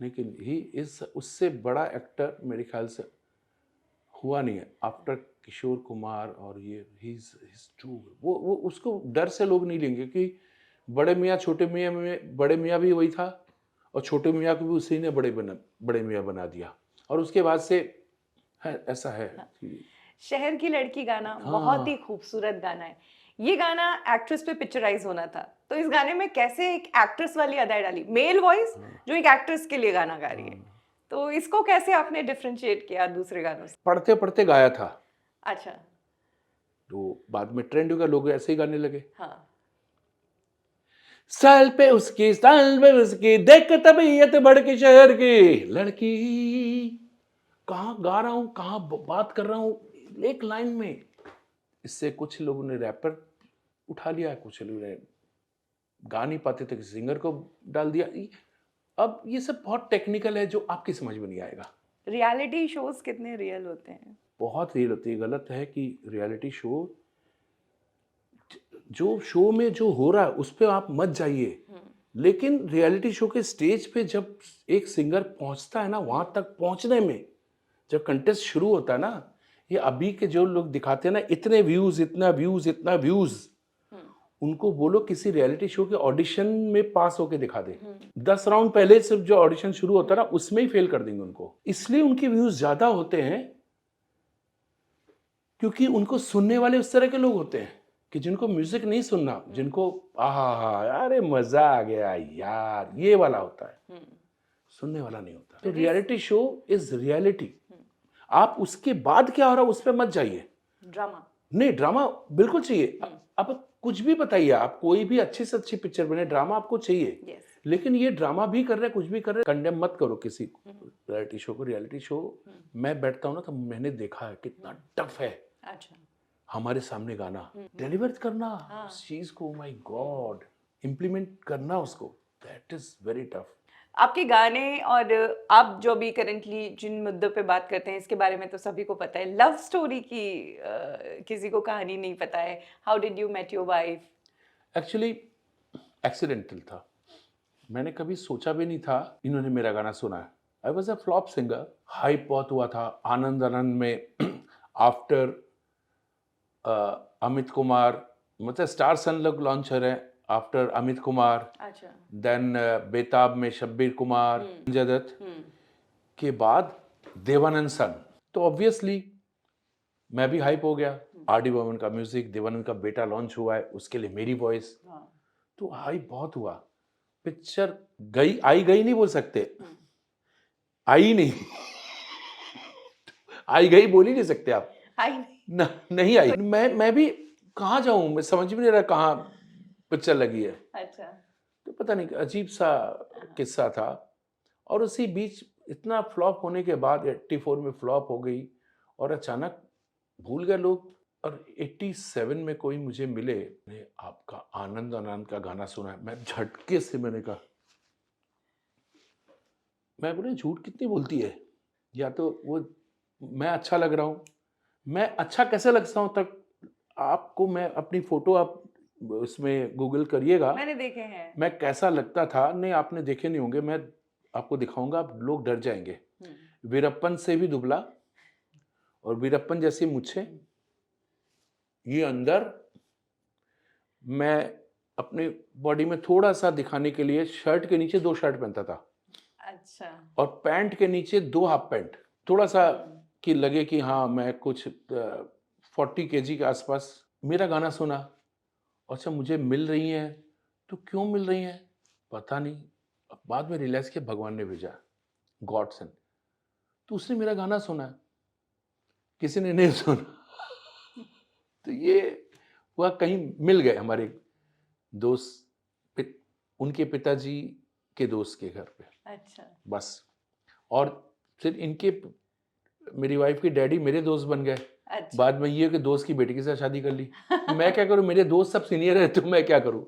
लेकिन ही इज, उससे बड़ा एक्टर मेरे ख्याल से हुआ नहीं है आफ्टर किशोर कुमार। और ये ही इज ट्रू। वो उसको डर से लोग नहीं लेंगे कि बड़े मियाँ छोटे मियाँ में बड़े मियाँ भी वही था और छोटे मियाँ को भी उसी ने बड़े मियाँ बना दिया। और उसके बाद से है, ऐसा है कि शहर की लड़की गाना हाँ। बहुत ही खूबसूरत गाना है। ये गाना एक्ट्रेस पे पिक्चराइज होना था, तो इस गाने में कैसे एक एक्ट्रेस वाली अदाएं डाली, मेल वॉइस जो एक एक्ट्रेस के लिए गाना गा रही है, तो इसको कैसे आपने डिफरेंशिएट किया दूसरे गानों से? पढ़ते पढ़ते गाया था, अच्छा। तो बाद में ट्रेंड हो गया, लोग ऐसे ही गाने लगे। हाँ। साल पे उसकी देख तबीयत बढ़ के शहर की लड़की, कहाँ गा रहा हूँ कहाँ बात कर रहा हूँ एक लाइन में। इससे कुछ लोगों ने रैपर उठा लिया, कुछ लोगों ने गा नहीं पाते थे सिंगर को डाल दिया। अब ये सब बहुत टेक्निकल है जो आपकी समझ में नहीं आएगा। रियलिटी शोज कितने रियल होते हैं? बहुत रियल होती है। गलत है कि रियलिटी शो, जो शो में जो हो रहा है उस पर आप मत जाइए, लेकिन रियलिटी शो के स्टेज पे जब एक सिंगर पहुंचता है ना, वहां तक पहुंचने में जब कंटेस्ट शुरू होता है ना, ये अभी के जो लोग दिखाते हैं ना, इतने व्यूज इतना व्यूज इतना व्यूज, उनको बोलो किसी रियलिटी शो के ऑडिशन में पास होके दिखा दे। 10 राउंड पहले सिर्फ जो ऑडिशन शुरू होता है ना, उसमें ही फेल कर देंगे उनको। इसलिए उनके व्यूज ज्यादा होते हैं क्योंकि उनको सुनने वाले उस तरह के लोग होते हैं कि जिनको म्यूजिक नहीं सुनना, जिनको आहा अरे मजा आ गया यार ये वाला होता है, सुनने वाला नहीं होता। तो रियलिटी शो इज रियलिटी। आप उसके बाद क्या हो रहा है उस पर मत जाइए। ड्रामा नहीं, ड्रामा बिल्कुल चाहिए। आप कुछ भी बताइए, आप कोई भी अच्छी से अच्छी पिक्चर बने, ड्रामा आपको चाहिए। yes. लेकिन ये ड्रामा भी कर रहे हैं, कुछ भी कर रहे हैं, कंडेम मत करो किसी रियलिटी शो को। रियलिटी शो मैं बैठता हूँ ना तो मैंने देखा है कितना टफ है। अच्छा। हमारे सामने गाना डिलीवर करना उस चीज को, माय गॉड, इम्प्लीमेंट करना उसको, दैट इज वेरी टफ। आपके गाने और आप जो भी करंटली जिन मुद्दों पे बात करते हैं इसके बारे में तो सभी को पता है। लव स्टोरी की किसी को कहानी नहीं पता है। How did you met your wife? Actually accidental था, मैंने कभी सोचा भी नहीं था इन्होंने मेरा गाना सुना है। I was a flop singer, hype बहुत हुआ था आनंद आनंद में आफ्टर अमित कुमार, मतलब स्टार सन लोग लॉन्च हो रहे हैं आफ्टर अमित कुमार। अच्छा। देन बेताब में शब्बीर कुमार, संजय दत्त के बाद देवानंद सन। तो ऑब्वियसली मैं भी हाइप हो गया। आर डी बर्मन का म्यूजिक, देवानंद का बेटा लॉन्च हुआ है, उसके लिए मेरी वॉइस, तो हाइप बहुत हुआ। पिक्चर गई आई गई नहीं बोल सकते, आई नहीं आई गई बोल ही नहीं सकते आप। आई नहीं आई। मैं भी कहाँ जाऊं, मैं समझ भी नहीं रहा कहाँ पिक्चर लगी है। अच्छा। तो पता नहीं, अजीब सा किस्सा था। और उसी बीच इतना फ्लॉप होने के बाद 84 में फ्लॉप हो गई और अचानक भूल गए लोग। और 87 में कोई मुझे मिले, ने आपका आनंद आनंद का गाना सुना है, मैं झटके से मैंने कहा, मैं बोले झूठ कितनी बोलती है, या तो वो मैं अच्छा लग रहा हूँ, मैं अच्छा कैसे लगता हूँ तक आपको, मैं अपनी फोटो आप उसमें गूगल करिएगा, मैंने देखे हैं। मैं कैसा लगता था, नहीं आपने देखे नहीं होंगे, मैं आपको दिखाऊंगा, आप लोग डर जाएंगे। वीरप्पन से भी दुबला और वीरप्पन जैसी मुझे, ये अंदर मैं अपने बॉडी में थोड़ा सा दिखाने के लिए शर्ट के नीचे 2 शर्ट पहनता था अच्छा। और पैंट के नीचे 2 हाफ पैंट, थोड़ा सा कि लगे कि हाँ मैं कुछ 40 केजी के आसपास। मेरा गाना सुना, अच्छा मुझे मिल रही हैं, तो क्यों मिल रही हैं पता नहीं, अब बाद में रियलाइज किया भगवान ने भेजा, गॉड सेंड। तो उसने मेरा गाना सुना, किसी ने नहीं सुना। तो ये हुआ, कहीं मिल गए हमारे दोस्त, उनके पिताजी के दोस्त के घर पे। अच्छा। बस, और फिर इनके, मेरी वाइफ के डैडी मेरे दोस्त बन गए। अच्छा। बाद में ये कि दोस्त की बेटी के साथ शादी कर ली। मैं क्या करूं, मेरे दोस्त सब सीनियर है, तो मैं क्या करूं,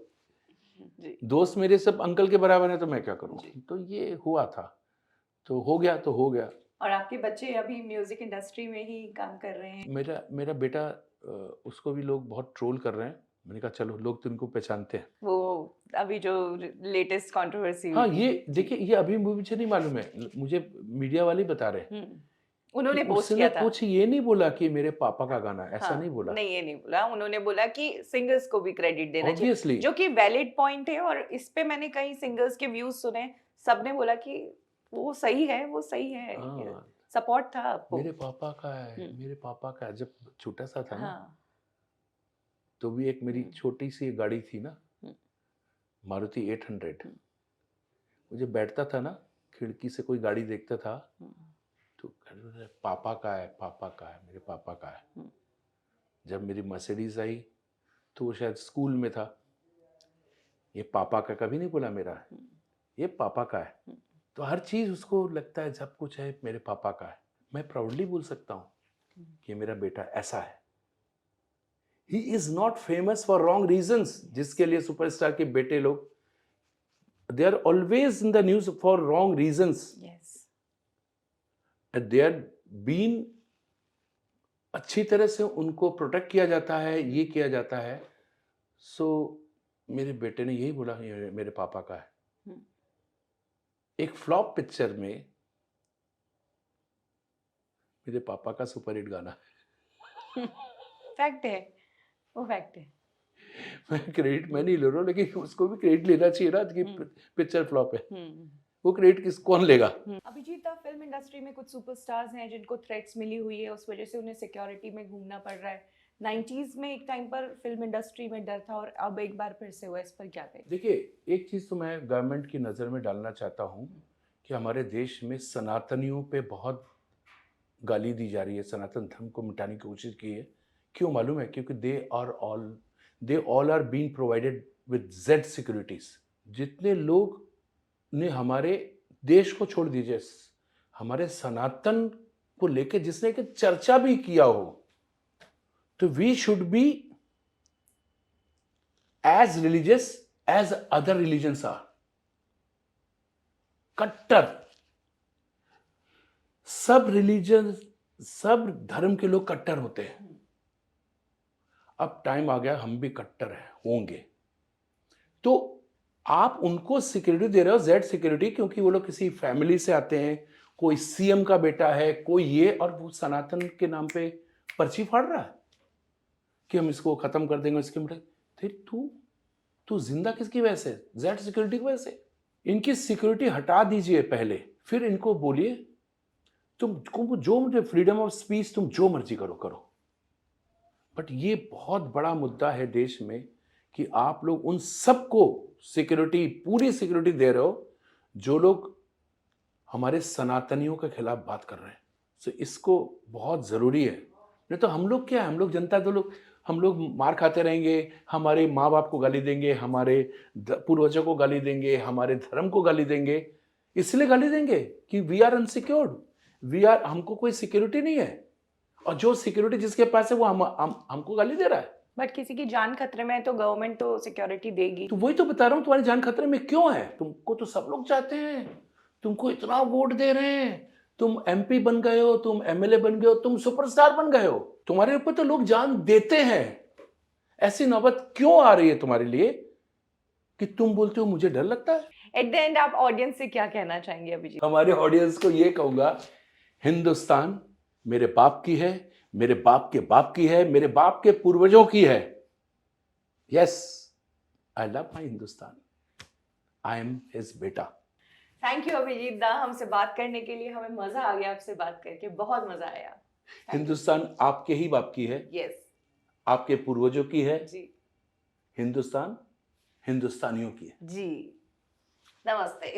जी। दोस्त मेरे सब अंकल के बराबर है, तो मैं क्या करूं। जी। तो ये हुआ था, तो हो गया तो हो गया। और आपके बच्चे अभी म्यूजिक इंडस्ट्री में ही काम कर रहे हैं? मेरा बेटा, उसको भी लोग बहुत ट्रोल कर रहे हैं। मैंने कहा चलो, लोग तो इनको पहचानते हैं। वो अभी जो लेटेस्ट कंट्रोवर्सी हाँ, हुई थी। ये जी। देखिए, ये अभी मुझे नहीं मालूम है, मुझे मीडिया वाले बता रहे हैं उन्होंने कि पोस्ट उसने किया था। कुछ ये नहीं बोला कि मेरे पापा का गाना है, ऐसा हाँ, नहीं बोला। नहीं ये नहीं बोला, उन्होंने बोला कि सिंगर्स को भी क्रेडिट देना चाहिए, ऑब्वियसली, जो कि वैलिड पॉइंट है। और इस पे मैंने कई सिंगर्स के व्यूज सुने, सबने बोला कि वो सही है, वो सही है, हाँ, सपोर्ट था आपको। मेरे पापा का है, मेरे पापा का है। जब छोटा सा था ना, हाँ। तो भी एक मेरी छोटी सी गाड़ी थी ना, हम्म। मारुति 800। मुझे बैठता था ना, खिड़की से कोई गाड़ी देखता था, तो कहता था, पापा का है, पापा का है, मेरे पापा का है। जब मेरी मर्सिडीज आई, तो वो शायद स्कूल में था, ये पापा का कभी नहीं बोला मेरा है, ये पापा का है। तो हर चीज उसको लगता है, सब कुछ है मेरे पापा का है। मैं प्राउडली बोल सकता हूँ कि मेरा बेटा ऐसा है। He is not famous for wrong reasons, जिसके लिए सुपरस्टार के बेटे लोग, they are always in the news for wrong reasons. Yes. And they are being, अच्छी तरह से उनको प्रोटेक्ट किया जाता है, ये किया जाता है। सो मेरे बेटे ने यही बोला, ये मेरे पापा का है। एक फ्लॉप पिक्चर में मेरे पापा का सुपरहिट गाना है। फैक्ट है, वो फैक्ट है। मैं क्रेडिट मैं नहीं ले रहा हूँ, लेकिन उसको भी क्रेडिट लेना चाहिए ना कि पिक्चर फ्लॉप है। वो क्रेडिट कौन लेगा। अभिजीत, फिल्म इंडस्ट्री में कुछ सुपरस्टार्स हैं जिनको थ्रेट्स मिली हुई है, उस वजह से उन्हें सिक्योरिटी में घूमना पड़ रहा है। 90s में एक टाइम पर फिल्म इंडस्ट्री में डर था और अब एक बार फिर से हुआ, इस पर क्या कहें? देखिए, एक चीज़ तो मैं गवर्नमेंट की नज़र में डालना चाहता हूँ कि हमारे देश में सनातनियों पे बहुत गाली दी जा रही है, सनातन धर्म को मिटाने की कोशिश की है। क्यों मालूम है? क्योंकि they all are being provided with Z securities. जितने लोग ने हमारे देश को छोड़ दीजिए, हमारे सनातन को लेकर जिसने कि चर्चा भी किया हो, तो we should be as religious as other religions are. कट्टर, सब रिलीजन, सब धर्म के लोग कट्टर होते हैं। अब टाइम आ गया, हम भी कट्टर हैं, होंगे। तो आप उनको सिक्योरिटी दे रहे हो, जेड सिक्योरिटी, क्योंकि वो लोग किसी फैमिली से आते हैं, कोई सीएम का बेटा है, कोई ये, और वो सनातन के नाम पे पर्ची फाड़ रहा है कि हम इसको खत्म कर देंगे, इसके मतलब फिर तू जिंदा किसकी वजह से? जेड सिक्योरिटी की वजह से। इनकी सिक्योरिटी हटा दीजिए पहले, फिर इनको बोलिए तुम जो मुझे फ्रीडम ऑफ स्पीच, तुम जो मर्जी करो। बट ये बहुत बड़ा मुद्दा है देश में कि आप लोग उन सबको सिक्योरिटी, पूरी सिक्योरिटी दे रहे हो जो लोग हमारे सनातनियों के खिलाफ बात कर रहे हैं। सो इसको बहुत ज़रूरी है, नहीं तो हम लोग क्या है, हम लोग जनता, तो लोग, हम लोग मार खाते रहेंगे, हमारे माँ बाप को गाली देंगे, हमारे पूर्वजों को गाली देंगे, हमारे धर्म को गाली देंगे। इसलिए गाली देंगे कि वी आर अनसिक्योर्ड, हमको कोई सिक्योरिटी नहीं है। और जो सिक्योरिटी जिसके पास है वो हमको गाली दे रहा है। बट किसी की जान खतरे में है तो गवर्नमेंट तो सिक्योरिटी देगी। तो वही तो बता रहा हूँ, तुम्हारी जान खतरे में क्यों है? तुमको तो सब लोग चाहते हैं, तुमको इतना वोट दे रहे हैं, तुम एमपी बन गए हो, तुम एमएलए बन गए हो, तुम सुपरस्टार बन गए हो, तुम्हारे ऊपर तो लोग जान देते हैं। ऐसी नौबत क्यों आ रही है तुम्हारे लिए कि तुम बोलते हो मुझे डर लगता है? एट द एंड आप ऑडियंस से क्या कहना चाहेंगे अभिजीत? हमारे ऑडियंस को ये कहूंगा, हिंदुस्तान मेरे बाप की है, मेरे बाप के बाप की है, मेरे बाप के पूर्वजों की है। Yes, I love my Hindustan, I am his बेटा। थैंक यू अभिजीत दा, हमसे बात करने के लिए। हमें मजा आ गया आपसे बात करके, बहुत मजा आया। हिंदुस्तान आपके ही बाप की है, यस, आपके पूर्वजों की है। जी हिंदुस्तान हिंदुस्तानियों की है। जी। नमस्ते।